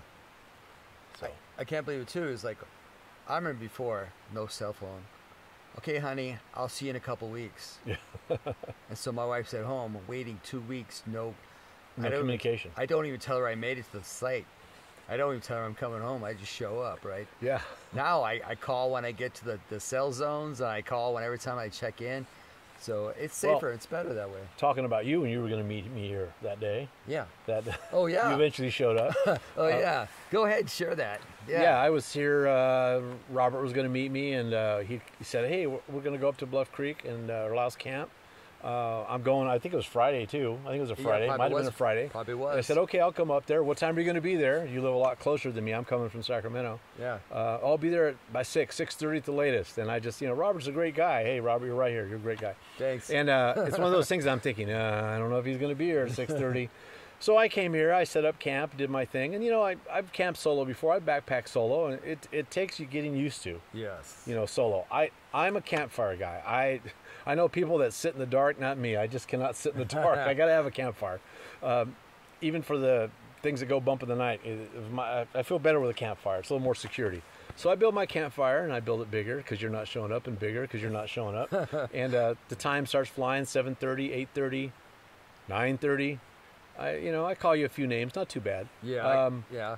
So I can't believe it too. It's like, I remember before, no cell phone. Okay, honey, I'll see you in a couple weeks. Yeah. And so my wife's at home waiting 2 weeks, no communication. I don't even tell her I made it to the site. I don't even tell her I'm coming home. I just show up, right? Yeah. Now I call when I get to the cell zones, and I call every time I check in. So it's safer. It's better that way. Talking about you, when you were going to meet me here that day. Yeah. Oh, yeah. You eventually showed up. Oh, yeah. Go ahead and share that. Yeah, I was here. Robert was going to meet me, and he said, hey, we're going to go up to Bluff Creek and Louse Camp. I'm going, I think it was Friday, too. I think it was a Friday. Might have been a Friday. Probably was. And I said, okay, I'll come up there. What time are you going to be there? You live a lot closer than me. I'm coming from Sacramento. Yeah. I'll be there by 6:30 at the latest. And I just, Robert's a great guy. Hey, Robert, you're right here. You're a great guy. Thanks. And it's one of those things I'm thinking, I don't know if he's going to be here at 6:30. So I came here, I set up camp, did my thing. And, I've camped solo before. I've backpacked solo. And it takes you getting used to. Yes. Solo. I'm a campfire guy. I know people that sit in the dark, not me. I just cannot sit in the dark. I got to have a campfire. Even for the things that go bump in the night, I feel better with a campfire. It's a little more security. So I build my campfire, and I build it bigger because you're not showing up, and bigger because you're not showing up. And the time starts flying, 7:30, 8:30, 9:30. I call you a few names, not too bad. Yeah.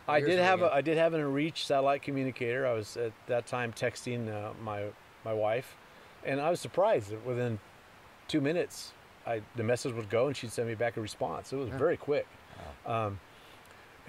I did have an inReach satellite communicator. I was at that time texting my wife. And I was surprised that within 2 minutes, the message would go, and she'd send me back a response. It was very quick. Wow.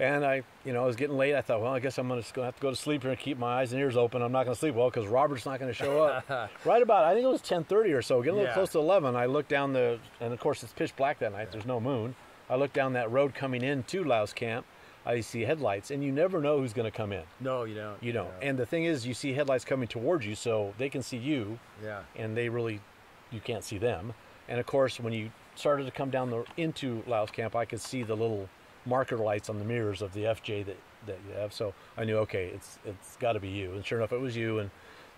And I was getting late. I thought, well, I guess I'm just going to have to go to sleep here and keep my eyes and ears open. I'm not going to sleep well because Robert's not going to show up. Right about, I think it was 10:30 or so, getting a little close to 11. I looked down and of course it's pitch black that night. There's no moon. I looked down that road coming into Louse Camp. I see headlights, and you never know who's going to come in. No, you don't. You don't. And the thing is, you see headlights coming towards you, so they can see you. Yeah. And you can't see them. And of course, when you started to come down into Louse Camp, I could see the little marker lights on the mirrors of the FJ that you have. So I knew, okay, it's got to be you. And sure enough, it was you. And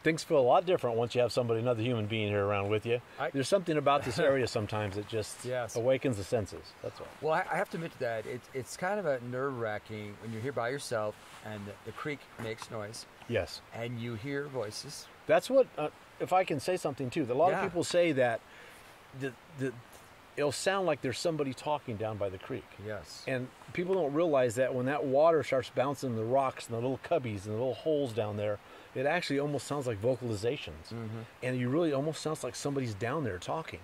things feel a lot different once you have another human being here around with you. There's something about this area sometimes that just awakens the senses. That's all. Well, I have to admit that it's kind of a nerve-wracking when you're here by yourself and the creek makes noise. Yes. And you hear voices. That's what, if I can say something too, a lot of people say that it'll sound like there's somebody talking down by the creek. Yes. And people don't realize that when that water starts bouncing the rocks and the little cubbies and the little holes down there, it actually almost sounds like vocalizations. Mm-hmm. And you really almost sounds like somebody's down there talking.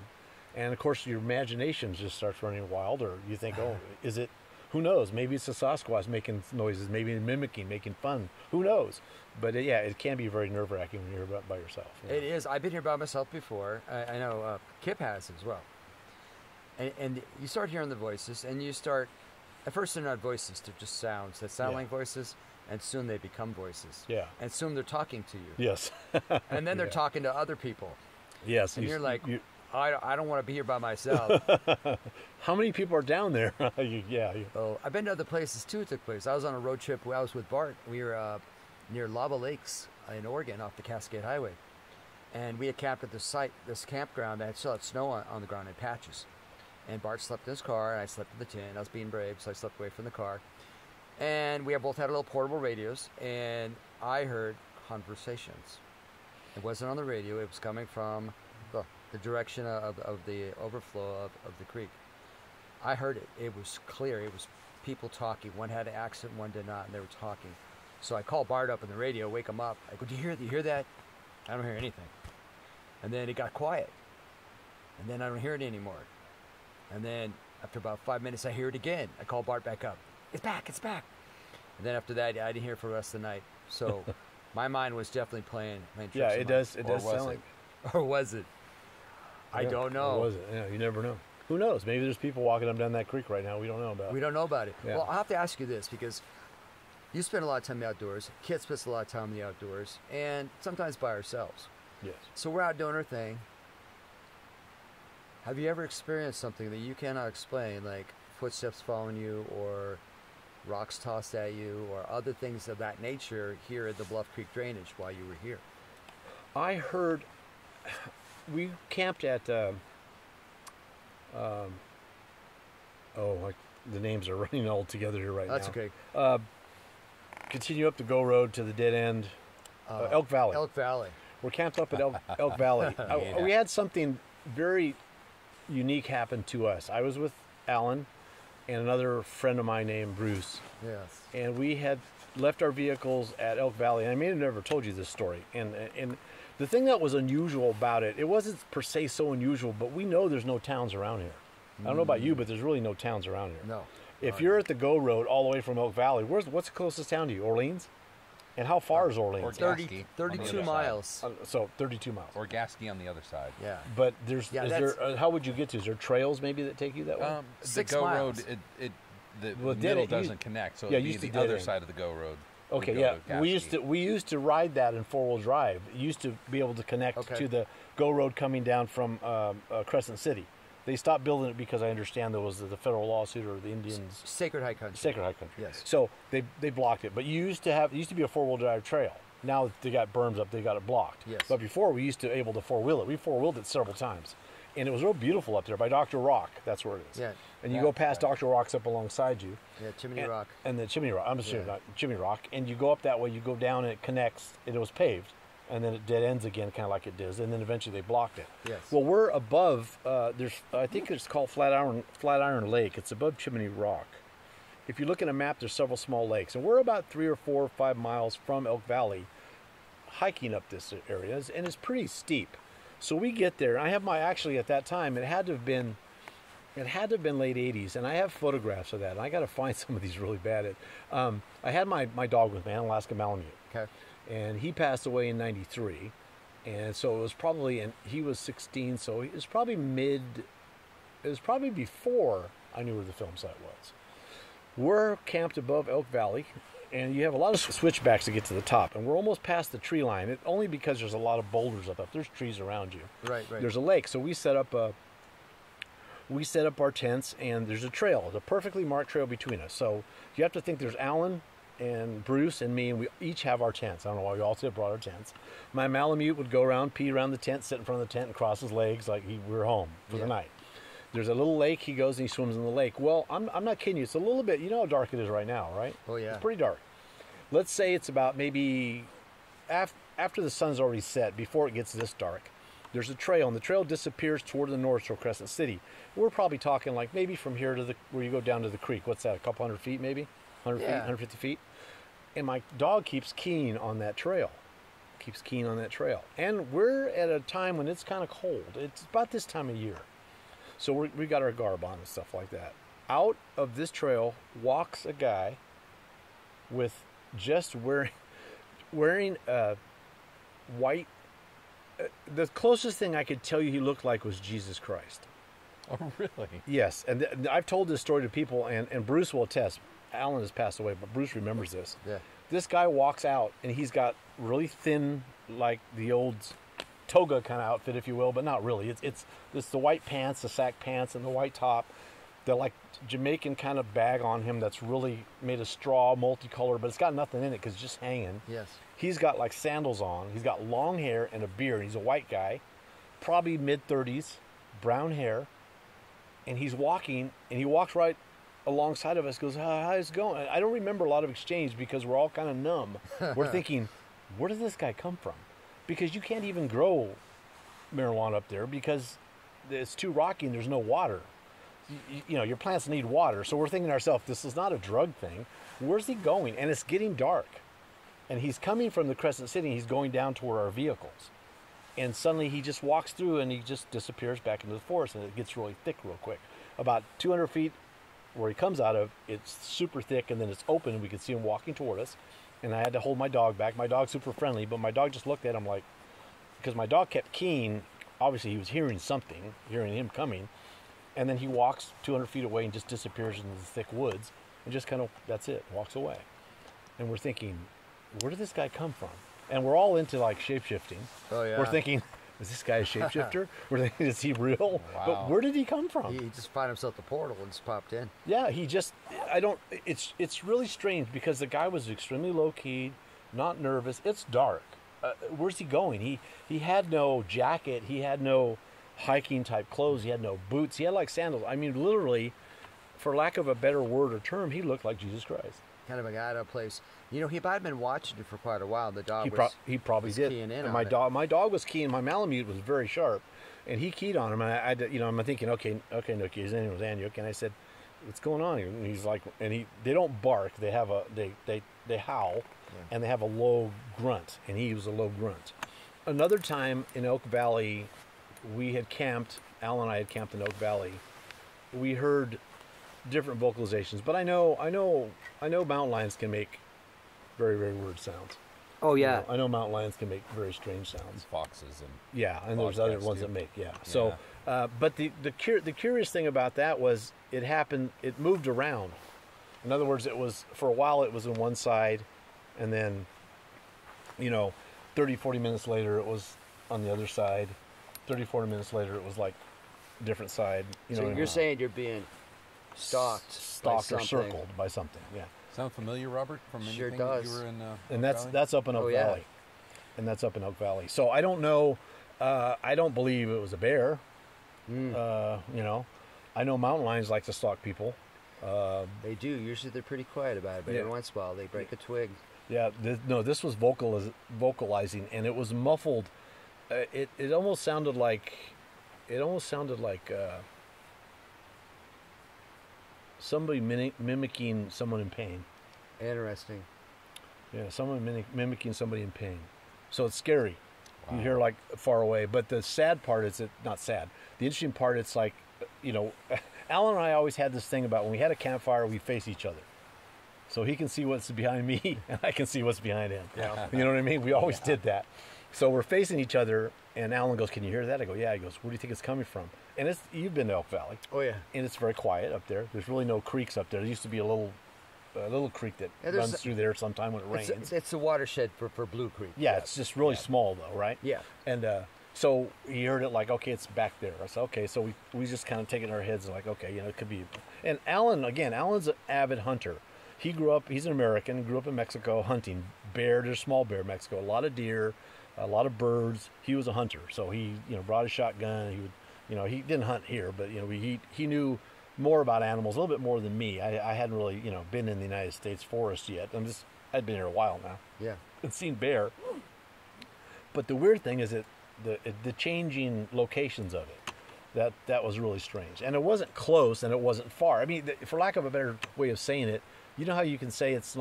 And of course your imagination just starts running wild, or you think, oh, is it, who knows? Maybe it's a Sasquatch making noises, maybe mimicking, making fun. Who knows? But it can be very nerve-wracking when you're by yourself. It is. I've been here by myself before. I know Kipp has as well. And you start hearing the voices, and you start, at first they're not voices, they're just sounds that sound like voices, and soon they become voices. Yeah. And soon they're talking to you. Yes. And then they're talking to other people. Yes. And you're like, I don't want to be here by myself. How many people are down there? Oh, I've been to other places too. It took place. I was on a road trip where I was with Bart. We were near Lava Lakes in Oregon off the Cascade Highway. And we had camped at this campground that still had snow on the ground in patches. And Bart slept in his car, and I slept in the tent. I was being brave, so I slept away from the car. And we both had little portable radios, and I heard conversations. It wasn't on the radio. It was coming from the direction of the overflow of the creek. I heard it. It was clear. It was people talking. One had an accent, one did not, and they were talking. So I called Bart up on the radio, wake him up. I go, do you hear that? I don't hear anything. And then it got quiet. And then I don't hear it anymore. And then after about 5 minutes, I hear it again. I call Bart back up. It's back. And then after that, I didn't hear it for the rest of the night. So my mind was definitely playing tricks. Yeah, it does sound like. Or was it? I don't know. Or was it? Yeah, you never know. Who knows? Maybe there's people walking up down that creek right now we don't know about. We don't know about it. Yeah. Well, I'll have to ask you this, because you spend a lot of time in the outdoors. Kit spends a lot of time in the outdoors, and sometimes by ourselves. Yes. So we're out doing our thing. Have you ever experienced something that you cannot explain, like footsteps following you, or rocks tossed at you, or other things of that nature here at the Bluff Creek drainage while you were here? I heard, we camped at, the names are running all together here right now. That's okay. Continue up the Go Road to the dead end, Elk Valley. Elk Valley. We're camped up at Elk Valley. We had something very unique happen to us. I was with Alan and another friend of mine named Bruce. Yes. And we had left our vehicles at Elk Valley, and I may have never told you this story. And the thing that was unusual about it, it wasn't per se so unusual, but we know there's no towns around here. I don't know about you, but there's really no towns around here. No. If you're at the Go Road all the way from Elk Valley, what's the closest town to you? Orleans? And how far is Orleans? Or 32 miles. So 32 miles. Or Gasky on the other side. Yeah. But how would you get to? Is there trails maybe that take you that way? The 6 Go miles. Road, the middle doesn't connect, so it'd be the other side of the Go Road. Okay, yeah. We used to ride that in 4-wheel drive. It used to be able to connect to the Go Road coming down from Crescent City. They stopped building it because I understand there was the federal lawsuit or the Indians. Sacred High Country. Sacred High Country. Yes. So they blocked it. But it used to be a 4-wheel drive trail. Now they got berms up, they got it blocked. Yes. But before we used to able to 4-wheel it. We 4-wheeled it several times. And it was real beautiful up there by Dr. Rock. That's where it is. Yeah. And you go past Dr. Rock's up alongside you. Yeah, Chimney Rock. And the Chimney Rock. I'm assuming not Chimney Rock. And you go up that way, you go down and it connects, and it was paved. And then it dead ends again, kind of like it does. And then eventually they blocked it. Yes. Well, we're above, I think it's called Flatiron Lake. It's above Chimney Rock. If you look at a map, there's several small lakes. And we're about 3 or 4 or 5 miles from Elk Valley hiking up this area. And it's pretty steep. So we get there. And I have actually at that time, it had to have been It had to have been late 80s, and I have photographs of that, and I got to find some of these really bad. I had my dog with me, an Alaska Malamute. Okay. And he passed away in 93, and so it was probably, and he was 16, so it was probably before I knew where the film site was. We're camped above Elk Valley, and you have a lot of switchbacks to get to the top, and we're almost past the tree line, only because there's a lot of boulders up. There's trees around you. Right. There's a lake, so we set up our tents, and there's a trail, a perfectly marked trail between us. So you have to think there's Alan and Bruce and me, and we each have our tents. I don't know why we all brought our tents. My Malamute would go around, pee around the tent, sit in front of the tent, and cross his legs like we were home for the night. There's a little lake. He goes and he swims in the lake. Well, I'm not kidding you. It's a little bit, you know how dark it is right now, right? Oh, yeah. It's pretty dark. Let's say it's about maybe after the sun's already set, before it gets this dark. There's a trail, and the trail disappears toward the north toward Crescent City. We're probably talking like maybe from here to where you go down to the creek. What's that, a couple 100 feet maybe? 100 feet, 150 feet? And my dog keeps keying on that trail. And we're at a time when it's kind of cold. It's about this time of year. So we got our garb on and stuff like that. Out of this trail walks a guy with just wearing a white... the closest thing I could tell you he looked like was Jesus Christ. Oh, really? Yes, and I've told this story to people, and Bruce will attest. Alan has passed away, but Bruce remembers this. Yeah. This guy walks out, and he's got really thin, like the old toga kind of outfit, if you will, but not really. It's the white pants, the sack pants, and the white top. The like Jamaican kind of bag on him that's really made of straw, multicolored, but it's got nothing in it because it's just hanging. Yes. He's got like sandals on. He's got long hair and a beard. He's a white guy, probably mid-30s, brown hair, and he's walking, and he walks right alongside of us, goes, how's it going? I don't remember a lot of exchange because we're all kind of numb. We're thinking, where does this guy come from? Because you can't even grow marijuana up there because it's too rocky and there's no water. You know, your plants need water. So we're thinking to ourselves, this is not a drug thing. Where's he going? And it's getting dark. And he's coming from the Crescent City, and he's going down toward our vehicles. And suddenly he just walks through and he just disappears back into the forest, and it gets really thick real quick. About 200 feet where he comes out of, it's super thick, and then it's open, and we could see him walking toward us. And I had to hold my dog back. My dog's super friendly, but my dog just looked at him like, because my dog kept keying. Obviously he was hearing something, hearing him coming. And then he walks 200 feet away and just disappears into the thick woods, and just kind of, that's it, walks away. And we're thinking, where did this guy come from? And we're all into like shape-shifting. Oh, yeah. We're thinking, is this guy a shapeshifter? We're thinking, is he real? Wow. But where did he come from? He just found himself at the portal and just popped in. Yeah, it's really strange because the guy was extremely low-key, not nervous. It's dark. Where's he going? He had no jacket. He had no hiking type clothes. He had no boots. He had like sandals. I mean, literally, for lack of a better word or term, he looked like Jesus Christ. Kind of a guy out of place. You know, he might have been watching it for quite a while. The dog he probably did. Keying in and on my dog was keying. My Malamute was very sharp, and he keyed on him. And I'm thinking, okay, Nookie, his name was Anyuk, and I said, what's going on here? And he's like, they don't bark. They have they howl, and they have a low grunt, and he was a low grunt. Another time in Elk Valley, we had camped. Al and I had camped in Elk Valley. We heard different vocalizations, but I know mountain lions can make very, very weird sounds. Oh yeah, I know mountain lions can make very strange sounds. Foxes and and there's other ones that make So, but the curious thing about that was it happened. It moved around. In other words, it was for a while it was on one side, and then 30-40 minutes later it was on the other side. 30-40 minutes later it was like a different side. So you're saying you're being stalked or circled by something. Yeah. Sound familiar, Robert? From anything Sure does. You were in, and Oak Valley? that's up in Oak Valley, and that's up in Oak Valley. So I don't know. I don't believe it was a bear. I know mountain lions like to stalk people. They do. Usually they're pretty quiet about it, but every once in a while they break a twig. Yeah. This was vocalizing, and it was muffled. It almost sounded like. Somebody mimicking someone in pain. Interesting. Yeah, someone mimicking somebody in pain. So it's scary. Wow. You hear like far away. But the sad part is not sad. The interesting part, it's like, Alan and I always had this thing about when we had a campfire, we face each other. So he can see what's behind me, and I can see what's behind him. Yeah. You know what I mean? We always did that. So we're facing each other, and Alan goes, "Can you hear that?" I go, "Yeah." He goes, "Where do you think it's coming from?" And you've been to Elk Valley. Oh, yeah. And it's very quiet up there. There's really no creeks up there. There used to be a little creek that runs through there sometime when it rains. It's a watershed for Blue Creek. Yeah, it's just really small, though, right? Yeah. And so he heard it like, okay, it's back there. I said, okay. So we just kind of take it in our heads and like, okay, it could be. And Alan's an avid hunter. He's an American, grew up in Mexico hunting bear. There's small bear in Mexico, a lot of deer, a lot of birds. He was a hunter. So he, brought a shotgun. He would, he didn't hunt here, but, he knew more about animals, a little bit more than me. I hadn't really, been in the United States forest yet. I'd been here a while now. Yeah. And seen bear. But the weird thing is that the changing locations of it, that was really strange. And it wasn't close and it wasn't far. I mean, for lack of a better way of saying it, you know how you can say it's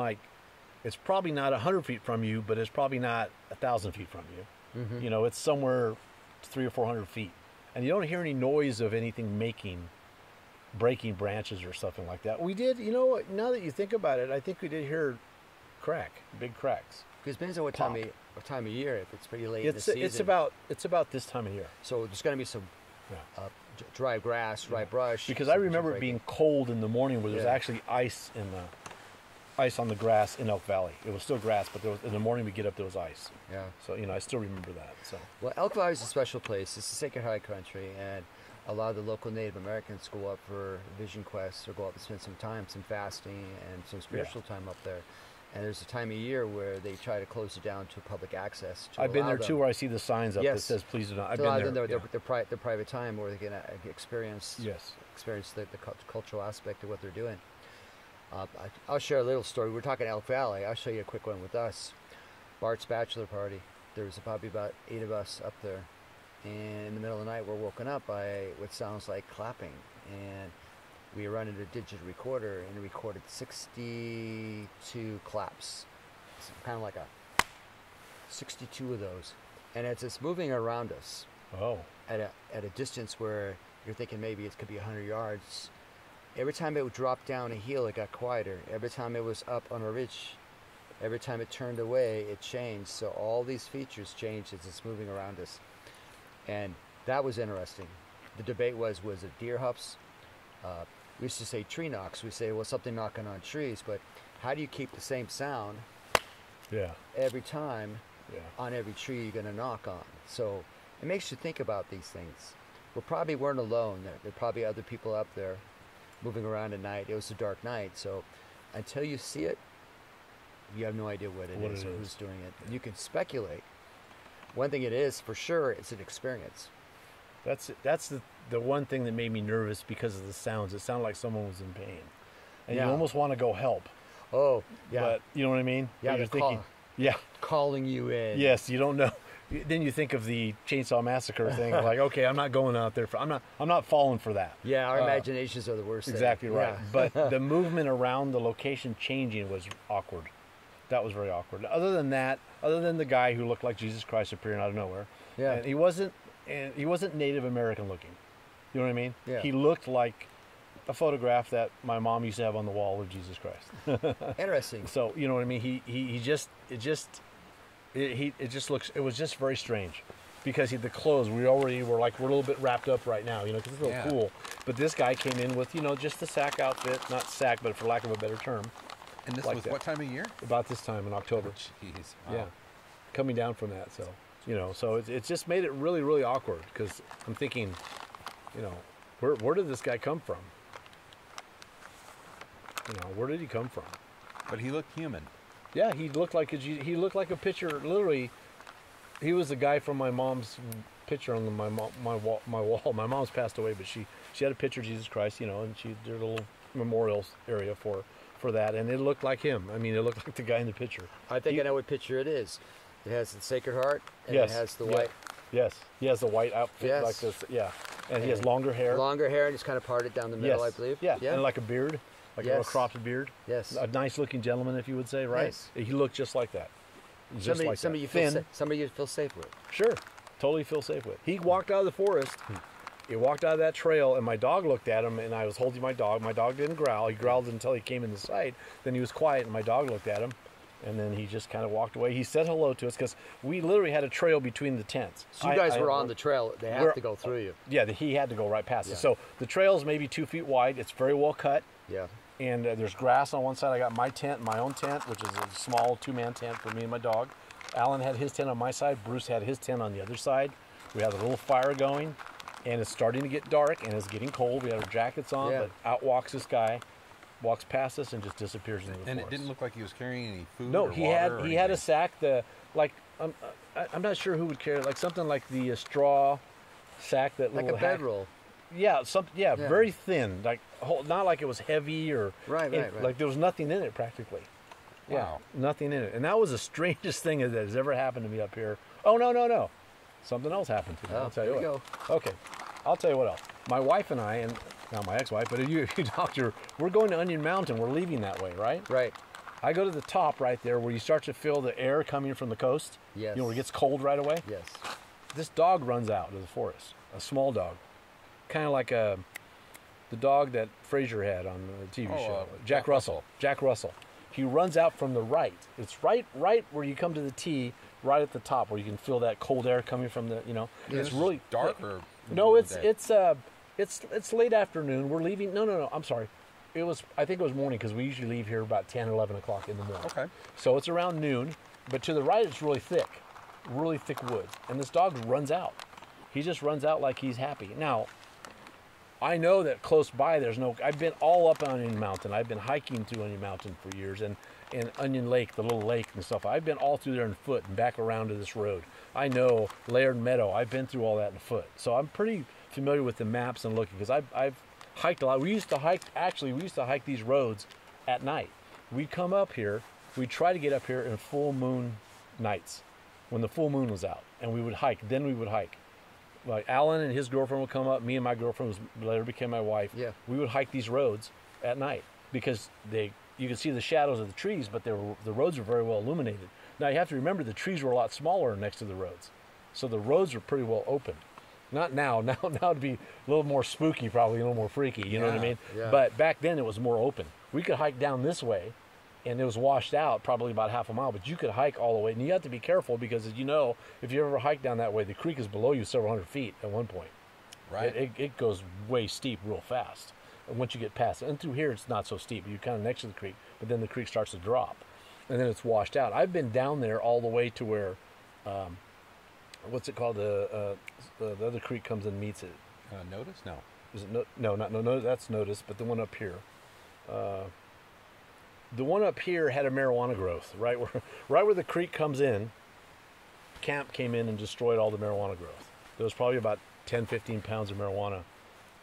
probably not 100 feet from you, but it's probably not 1,000 feet from you. Mm-hmm. It's somewhere 300 or 400 feet. And you don't hear any noise of anything breaking branches or something like that. We did, now that you think about it, I think we did hear big cracks. Because it depends on what time of year. If it's pretty late in the season, it's about this time of year. So there's going to be some dry grass, dry brush. Because I remember it being cold in the morning, where there's actually ice on the grass in Elk Valley. It was still grass, but in the morning we get up, there was ice. Yeah. So I still remember that. So. Well, Elk Valley is a special place. It's a sacred high country, and a lot of the local Native Americans go up for vision quests or go up and spend some fasting and some spiritual time up there. And there's a time of year where they try to close it down to public access. I've been there too, where I see the signs up that says "Please do not." I've been there. Their private time where they can experience the cultural aspect of what they're doing. I'll share a little story. We're talking Elk Valley. I'll show you a quick one with us. Bart's bachelor party. There was probably about 8 of us up there, and in the middle of the night, we're woken up by what sounds like clapping, and we run into a digital recorder and recorded 62 claps. It's kind of like 62 of those. And as it's moving around us at a distance where you're thinking maybe it could be 100 yards, every time it would drop down a hill, it got quieter. Every time it was up on a ridge, every time it turned away, it changed. So all these features changed as it's moving around us. And that was interesting. The debate was it deer hoofs? We used to say tree knocks. We say, well, something knocking on trees, but how do you keep the same sound every time on every tree you're going to knock on? So it makes you think about these things. We probably weren't alone. There were probably other people up there moving around at night. It was a dark night, so until you see it, you have no idea what it is or who's doing it. You can speculate. One thing it is, for sure, it's an experience. That's the one thing that made me nervous because of the sounds. It sounded like someone was in pain. And you almost want to go help. Oh, yeah. But you know what I mean? Yeah, you're thinking, calling you in. Yes, you don't know. Then you think of the Chainsaw Massacre thing, like, okay, I'm not going out there. I'm not falling for that. Yeah, our imaginations are the worst. Exactly thing. right. Yeah. But the movement around the location changing was awkward. That was very awkward. Other than the guy who looked like Jesus Christ appearing out of nowhere. Yeah. And he wasn't Native American looking. You know what I mean? Yeah. He looked like a photograph that my mom used to have on the wall of Jesus Christ. Interesting. So, you know what I mean? It was just very strange because the clothes, we're a little bit wrapped up right now, because it's a little cool. But this guy came in with, just the sack outfit, not sack, but for lack of a better term. And this was what time of year? About this time in October. Jeez. Wow. Yeah. Coming down from that. So, so it's just made it really, really awkward because I'm thinking, where did this guy come from? Where did he come from? But he looked human. Yeah, he looked like a picture. Literally, he was the guy from my mom's picture on my wall. My mom's passed away, but she had a picture of Jesus Christ, and she did a little memorial area for that, and it looked like him. I mean, it looked like the guy in the picture. I think I know what picture it is. It has the Sacred Heart, and it has the white. Yes, he has the white outfit like this. Yeah, and he has longer hair. Longer hair, and it's kind of parted down the middle, I believe. Yeah, and like a beard. Like a little cropped beard. Yes. A nice-looking gentleman, if you would say, right? Nice. He looked just like that. Somebody you feel safe with. Sure. Totally feel safe with. He walked out of the forest He walked out of that trail, and my dog looked at him, and I was holding my dog. My dog didn't growl. He growled until he came in the sight. Then he was quiet, and my dog looked at him, and then he just kind of walked away. He said hello to us because we literally had a trail between the tents. So you guys were on the trail. They have to go through you. Yeah, he had to go right past us. So the trail is maybe 2 feet wide. It's very well cut. Yeah. And there's grass on one side. I got my tent, my own tent, which is a small 2-man tent for me and my dog. Alan had his tent on my side. Bruce had his tent on the other side. We had a little fire going, and it's starting to get dark, and it's getting cold. We had our jackets on, but out walks this guy, walks past us, and just disappears into the forest. And it didn't look like he was carrying any food. No, or he water had a sack. I'm not sure who would carry it, like something like the straw sack that like a bedroll. Yeah, very thin, like not like it was heavy or right. Like there was nothing in it practically. Yeah, wow. Nothing in it, and that was the strangest thing that has ever happened to me up here. Oh no, something else happened to me. I'll tell you what. Go. Okay, I'll tell you what else. My wife and I, and not my ex-wife, but if you doctor, we're going to Onion Mountain. We're leaving that way, right? Right. I go to the top right there where you start to feel the air coming from the coast. Yes. You know, where it gets cold right away. Yes. This dog runs out of the forest, a small dog, kind of like the dog that Fraser had on the TV show, Jack Russell. Jack Russell. He runs out from the right. It's right where you come to the T, right at the top, where you can feel that cold air coming from the, Yeah, it's really dark or no, it's late afternoon. We're leaving. No. I'm sorry. I think it was morning because we usually leave here about 10, 11 o'clock in the morning. Okay. So it's around noon, but to the right it's really thick woods, and this dog runs out. He just runs out like he's happy. Now, I know that close by I've been all up on Onion Mountain. I've been hiking through Onion Mountain for years, and Onion Lake, the little lake and stuff. I've been all through there on foot and back around to this road. I know Laird Meadow. I've been through all that on foot. So I'm pretty familiar with the maps and looking, because I've hiked a lot. We used to hike these roads at night. We'd come up here, we'd try to get up here in full moon nights when the full moon was out, and we would hike. Like Alan and his girlfriend would come up, me and my girlfriend later became my wife. Yeah. We would hike these roads at night because you could see the shadows of the trees, but the roads were very well illuminated. Now you have to remember the trees were a lot smaller next to the roads, so the roads were pretty well open. Not now. Now it'd be a little more spooky, probably a little more freaky. You know what I mean? Yeah. But back then it was more open. We could hike down this way, and it was washed out probably about half a mile, but you could hike all the way. And you have to be careful because, as you know, if you ever hike down that way, the creek is below you several hundred feet at one point. Right. It goes way steep real fast. And once you get past it, and through here it's not so steep. You're kind of next to the creek, but then the creek starts to drop, and then it's washed out. I've been down there all the way to where, what's it called? The other creek comes and meets it. Notice? No. Is it no? That's Notice, but the one up here. The one up here had a marijuana growth, right where the creek comes in. Camp came in and destroyed all the marijuana growth. There was probably about 10, 15 pounds of marijuana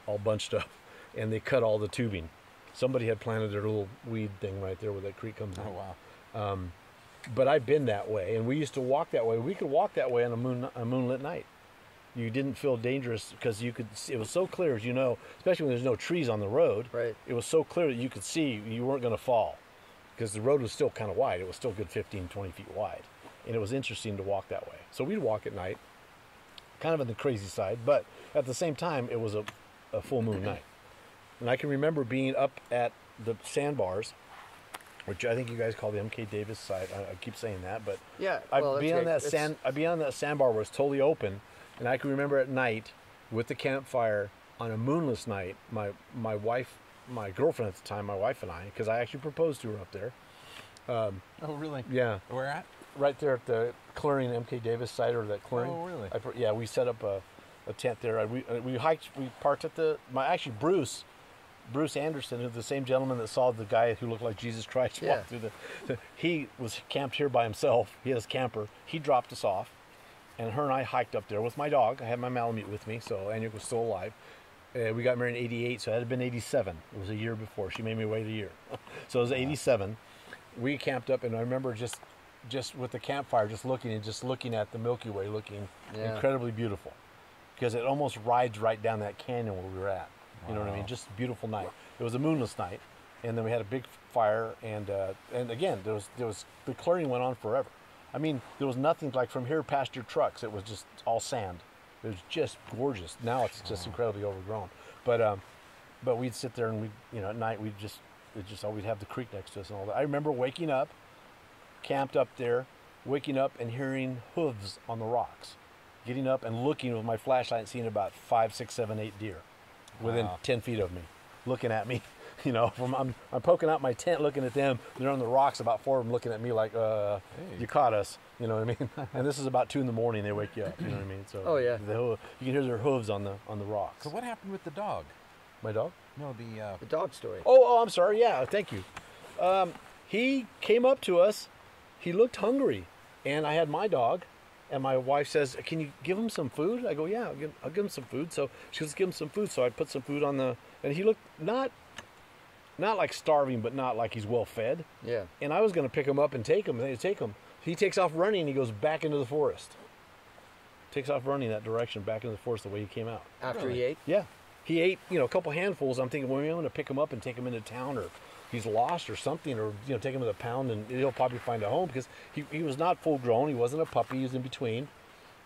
all bunched up, and they cut all the tubing. Somebody had planted their little weed thing right there where that creek comes in. Oh, wow. But I've been that way, and we used to walk that way. We could walk that way on a moonlit night. You didn't feel dangerous because you could see, it was so clear, as you know, especially when there's no trees on the road. Right. It was so clear that you could see you weren't going to fall because the road was still kind of wide. It was still a good 15, 20 feet wide, and it was interesting to walk that way. So we'd walk at night, kind of on the crazy side, but at the same time, it was a full moon night. And I can remember being up at the sandbars, which I think you guys call the MK Davis side. I keep saying that, but yeah, I'd be on that sandbar where it's totally open, and I can remember at night with the campfire on a moonless night, my wife, my girlfriend at the time, my wife and I, because I actually proposed to her up there. Oh, really? Yeah. Where at? Right there at the clearing, MK Davis site, or that clearing. Oh, really? Yeah, we set up a tent there. We hiked. We parked at Bruce Anderson, who's the same gentleman that saw the guy who looked like Jesus Christ walk through he was camped here by himself. He had his camper. He dropped us off, and her and I hiked up there with my dog. I had my Malamute with me, so Anya was still alive. We got married in 88, so it had been 87. It was a year before. She made me wait a year. So it was 87. We camped up, and I remember just with the campfire, just looking at the Milky Way, looking incredibly beautiful, because it almost rides right down that canyon where we were at. You know what I mean? Just a beautiful night. It was a moonless night, and then we had a big fire, and again, there was the clearing went on forever. I mean, there was nothing like from here past your trucks. It was just all sand. It was just gorgeous. Now it's just incredibly overgrown. But we'd sit there and at night we'd always have the creek next to us and all that. I remember waking up, camped up there, waking up and hearing hooves on the rocks. Getting up and looking with my flashlight and seeing about 5, 6, 7, 8 deer within 10 feet of me, looking at me. I'm poking out my tent looking at them. They're on the rocks, about 4 of them looking at me like, hey. You caught us. You know what I mean? And this is about 2 a.m. They wake you up. You know what I mean? So yeah. You can hear their hooves on the rocks. So what happened with the dog? My dog? No, the dog story. Oh, I'm sorry. Yeah, thank you. He came up to us. He looked hungry, and I had my dog. And my wife says, "Can you give him some food?" I go, "Yeah, I'll give him some food." So she goes, "Give him some food." So I put some food on and he looked not like starving, but not like he's well fed. Yeah. And I was going to pick him up and take him. He takes off running. And he goes back into the forest. Takes off running that direction, back into the forest the way he came out. After he ate? Yeah. He ate, a couple handfuls. I'm thinking, well, I'm going to pick him up and take him into town, or he's lost or something, or take him to the pound and he'll probably find a home, because he was not full grown. He wasn't a puppy. He was in between.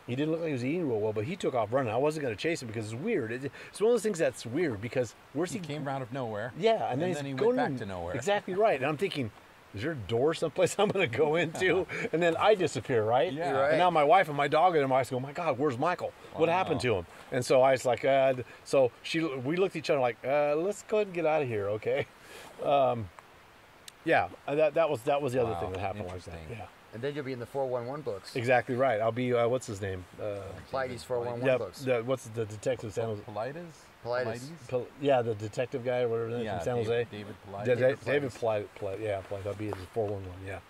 He didn't look like he was eating real well, but he took off running. I wasn't going to chase him because it's weird. It's one of those things that's weird, because where's he came out of nowhere. Yeah, and then he went back to nowhere. Exactly right. And I'm thinking, is there a door someplace I'm going to go into? And then I disappear, right? Yeah. Right. And now my wife and my dog and my eyes go, "Oh my God, where's Michael? What happened to him?" And so I was like, we looked at each other like, let's go ahead and get out of here, okay? Yeah, that was the other thing that happened like that. Yeah. And then you'll be in the 411 books. Exactly right. I'll be, what's his name? Pilates 411 books. What's the detective San Jose? Pilates. Yeah, the detective guy or whatever his name from San Jose. David Pilates. David Pilates. Yeah, Pilates. I'll be at the 411. Yeah.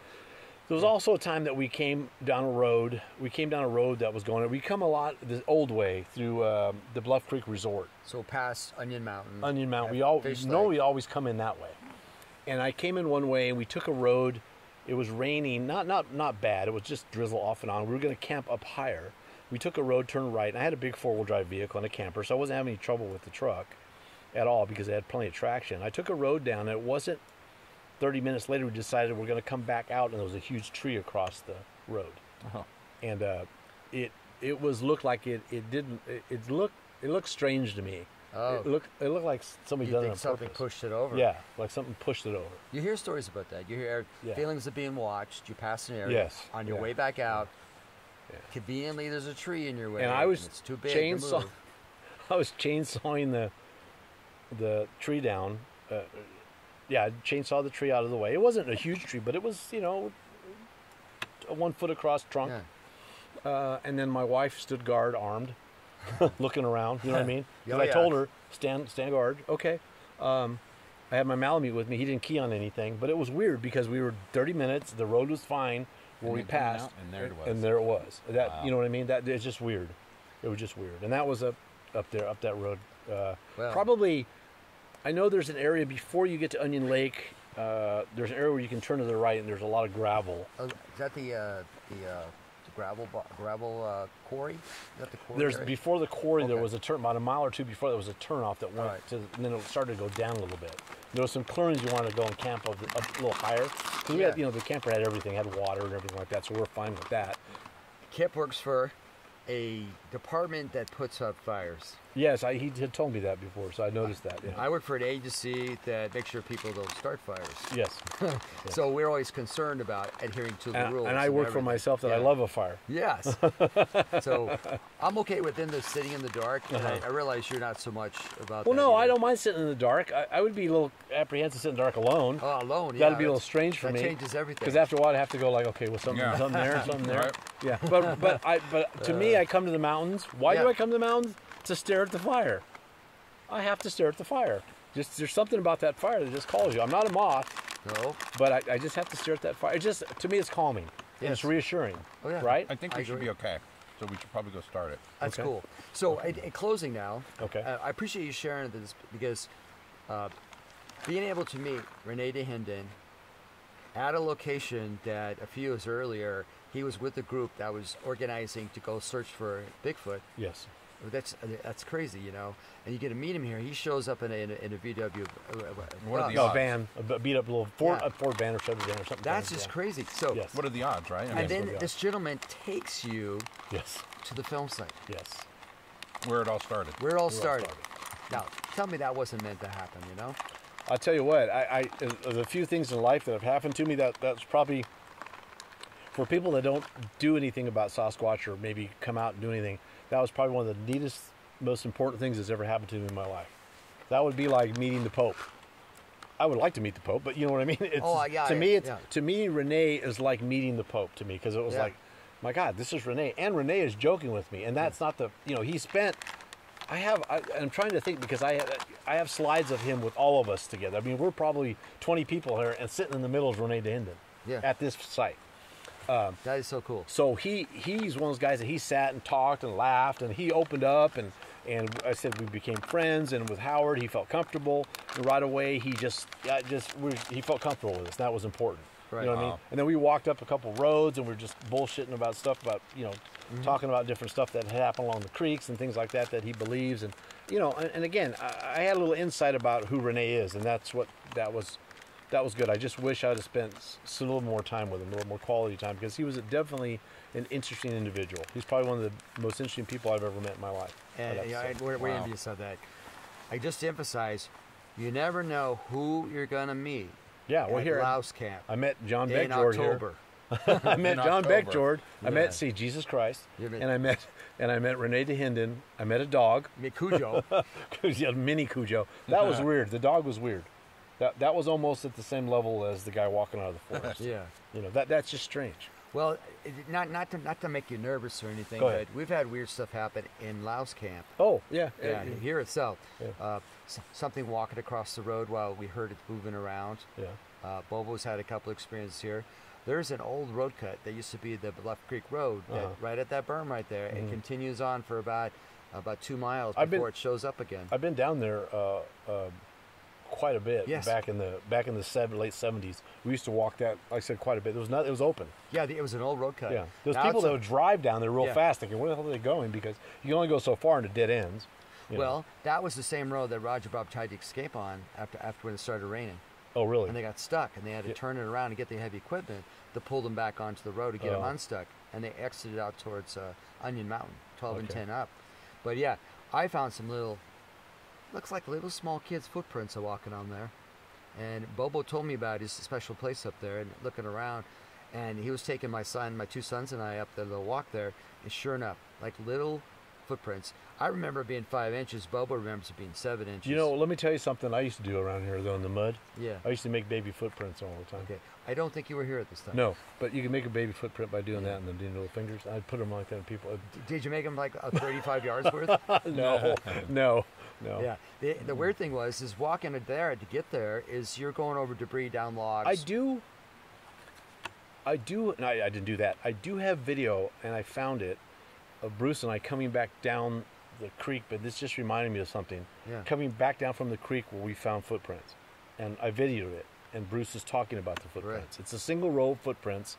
There was also a time that we came down a road. We came down a road that was going. We come a lot the old way through the Bluff Creek Resort. So past Onion Mountain. Onion Mountain. We always come in that way. And I came in one way, and we took a road. It was raining, not bad. It was just drizzle off and on. We were going to camp up higher. We took a road, turned right, and I had a big 4-wheel drive vehicle and a camper, so I wasn't having any trouble with the truck at all because it had plenty of traction. I took a road down, and it wasn't 30 minutes later we decided we're going to come back out, and there was a huge tree across the road. Uh-huh. And it looked like it looked strange to me. Oh. It looked like somebody done it on something purpose. pushed it over. Yeah, like something pushed it over. You hear stories about that. You hear feelings of being watched. You pass an area. Yes. On your way back out. Yeah. Conveniently, there's a tree in your way. And I was it's too big to move. I was chainsawing the tree down. I chainsawed the tree out of the way. It wasn't a huge tree, but it was, a 1 foot across trunk. Yeah. And then my wife stood guard, armed, looking around. You know what I mean? I told her, stand guard. Okay. I had my Malamute with me. He didn't key on anything, but it was weird because we were 30 minutes. The road was fine where we passed, and there it was. And there it was. That you know what I mean? That it's just weird. It was just weird. And that was up that road. Probably. I know there's an area before you get to Onion Lake. There's an area where you can turn to the right, and there's a lot of gravel. Is that the gravel quarry? Is that the quarry area? Before the quarry, there was a turn, about a mile or two before there was a turnoff that went to, and then it started to go down a little bit. There was some clearings you wanted to go and camp up a little higher, because we had, the camper had everything, had water and everything like that, so we're fine with that. Kipp works for a department that puts out fires. Yes, he had told me that before, so I noticed that. Yeah. I work for an agency that makes sure people don't start fires. Yes. So we're always concerned about adhering to the rules. And I work for myself that I love a fire. Yes. So I'm okay with them sitting in the dark, and I realize you're not so much about that. Well, no, either. I don't mind sitting in the dark. I would be a little apprehensive sitting in the dark alone. Oh, alone, yeah. That would be a little strange for me. That changes everything. Because after a while, I'd have to go like, okay, well, something there, something there. Right. Yeah. But to me, I come to the mountains. Why do I come to the mountains? To stare at the fire. I have to stare at the fire. There's something about that fire that just calls you. I'm not a moth. No. But I just have to stare at that fire. To me, it's calming. And it's reassuring. Oh, yeah. Right? I think we should be okay. So we should probably go start it. That's cool. So in closing now, I appreciate you sharing this because being able to meet Renee DeHinden at a location that a few years earlier, he was with a group that was organizing to go search for Bigfoot. Yes. That's crazy, And you get to meet him here. He shows up in a VW. What are the odds? Van, a beat up little Ford van or Chevy van or something. That's just crazy. So, what are the odds, right? And then this gentleman takes you to the film site. Yes. Where it all started. Where it all started. Now, tell me that wasn't meant to happen, you know? I'll tell you what, there's a few things in life that have happened to me that's probably, for people that don't do anything about Sasquatch or maybe come out and do anything, that was probably one of the neatest, most important things that's ever happened to me in my life. That would be like meeting the Pope. I would like to meet the Pope, but you know what I mean? To me, Renee is like meeting the Pope to me, because it was like, my God, this is Renee. And Renee is joking with me, and that's not the, he spent... I'm trying to think, because I have slides of him with all of us together. I mean, we're probably 20 people here, and sitting in the middle is Renee DeHinden at this site. That is so cool. So he's one of those guys that he sat and talked and laughed, and he opened up, and I said we became friends, and with Howard he felt comfortable, and right away he he felt comfortable with us. That was important. Right. You know what I mean? And then we walked up a couple roads, and we're just bullshitting about stuff about, talking about different stuff that had happened along the creeks and things like that he believes. And, and again, I had a little insight about who Renee is, and that was good. I just wish I would have spent a little more time with him, a little more quality time, because he was definitely an interesting individual. He's probably one of the most interesting people I've ever met in my life. And we're envious of that. I just emphasize, you never know who you're going to meet. Yeah, well, here Louse Camp. I met John Beckjord October. Here. I met John Beckjord. I met Jesus Christ, and I met Renee DeHinden. I met a dog. You met Cujo. Mini Cujo. That was weird. The dog was weird. That was almost at the same level as the guy walking out of the forest. Yeah. That's just strange. Well, not to make you nervous or anything, but we've had weird stuff happen in Louse Camp. Oh, yeah. Here itself. Yeah. Something walking across the road while we heard it moving around. Yeah. Bobo's had a couple experiences here. There's an old road cut that used to be the Bluff Creek Road, right at that berm right there. It continues on for about 2 miles before it shows up again. I've been down there quite a bit. Yes. Back in the late 70s. We used to walk that, like I said, quite a bit. It was open. Yeah, it was an old road cut. Yeah. There's people that would drive down there real fast thinking, where the hell are they going? Because you can only go so far into dead ends. Well, that was the same road that Roger Bob tried to escape on after when it started raining. Oh, really? And they got stuck, and they had to turn it around and get the heavy equipment to pull them back onto the road to get them unstuck. And they exited out towards Onion Mountain, 12 and 10 up. But yeah, I found some looks like little small kids' footprints are walking on there. And Bobo told me about his special place up there and looking around. And he was taking my 2 sons and I up there to walk there. And sure enough, like little footprints. I remember it being 5 inches. Bobo remembers it being 7 inches. Let me tell you something I used to do around here, though, in the mud. Yeah. I used to make baby footprints all the time. Okay. I don't think you were here at this time. No, but you can make a baby footprint by doing that and then doing little fingers. I'd put them like that and people... Did you make them like 35 yards worth? No. Yeah. The weird thing is walking there to get there is you're going over debris down logs. I do... No, I didn't do that. I do have video, and I found it, of Bruce and I coming back down the creek, but this just reminded me of something. Yeah. Coming back down from the creek where we found footprints. And I videoed it, and Bruce is talking about the footprints. Right. It's a single row of footprints.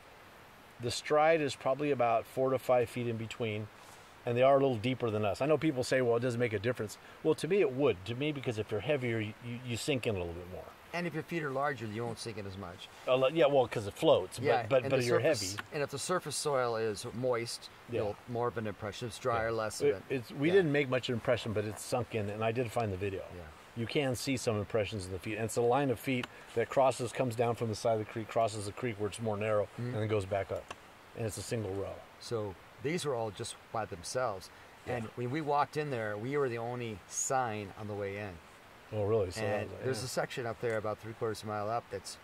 The stride is probably about 4 to 5 feet in between, and they are a little deeper than us. I know people say, well, it doesn't make a difference. Well, to me it would. To me, because if you're heavier, you sink in a little bit more. And if your feet are larger, you won't sink in as much. Because it floats, but you're heavy. And if the surface soil is moist, you'll more of an impression. If it's drier, less of it. We didn't make much impression, but it's sunk in, and I did find the video. Yeah. You can see some impressions in the feet. And it's a line of feet that comes down from the side of the creek, crosses the creek where it's more narrow, and then goes back up. And it's a single row. So these were all just by themselves. Yeah. And when we walked in there, we were the only sign on the way in. Oh, really? So and there's a section up there about 3/4 mile up that's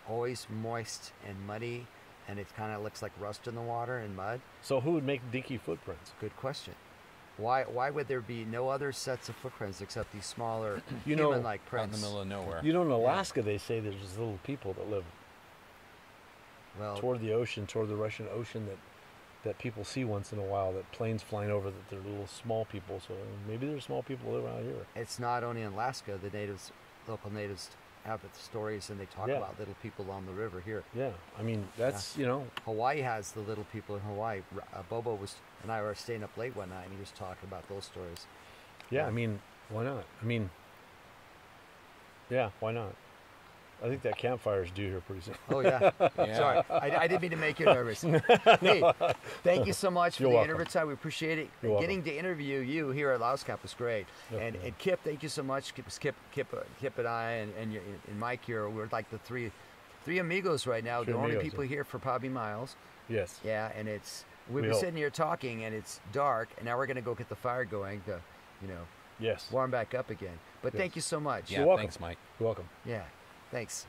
always moist and muddy, and it kind of looks like rust in the water and mud. So who would make dinky footprints? Good question. Why would there be no other sets of footprints except these smaller human-like prints? Out in the middle of nowhere. In Alaska, they say there's just little people that live toward the ocean, toward the Russian Ocean, that people see once in a while, that planes flying over, that they're little small people. So maybe there's small people that live around here. It's not only in Alaska. The local natives have stories, and they talk about little people on the river here. Yeah, I mean, that's, Hawaii has the little people in Hawaii. Bobo and I were staying up late one night, and he was talking about those stories. Yeah, I mean, why not? I mean, yeah, why not? I think that campfire's due here pretty soon. Oh, yeah. Sorry. I didn't mean to make you nervous. Hey, thank you so much for the interview time. We appreciate it. Getting to interview you here at Louse Camp was great. And Kipp, thank you so much. Kip and I and Mike here, we're like the three amigos right now. The only people here for probably miles. Yes. Yeah, and we've been sitting here talking, and it's dark, and now we're going to go get the fire going to, warm back up again. But thank you so much. Yeah, thanks, Mike. You're welcome. Yeah, thanks.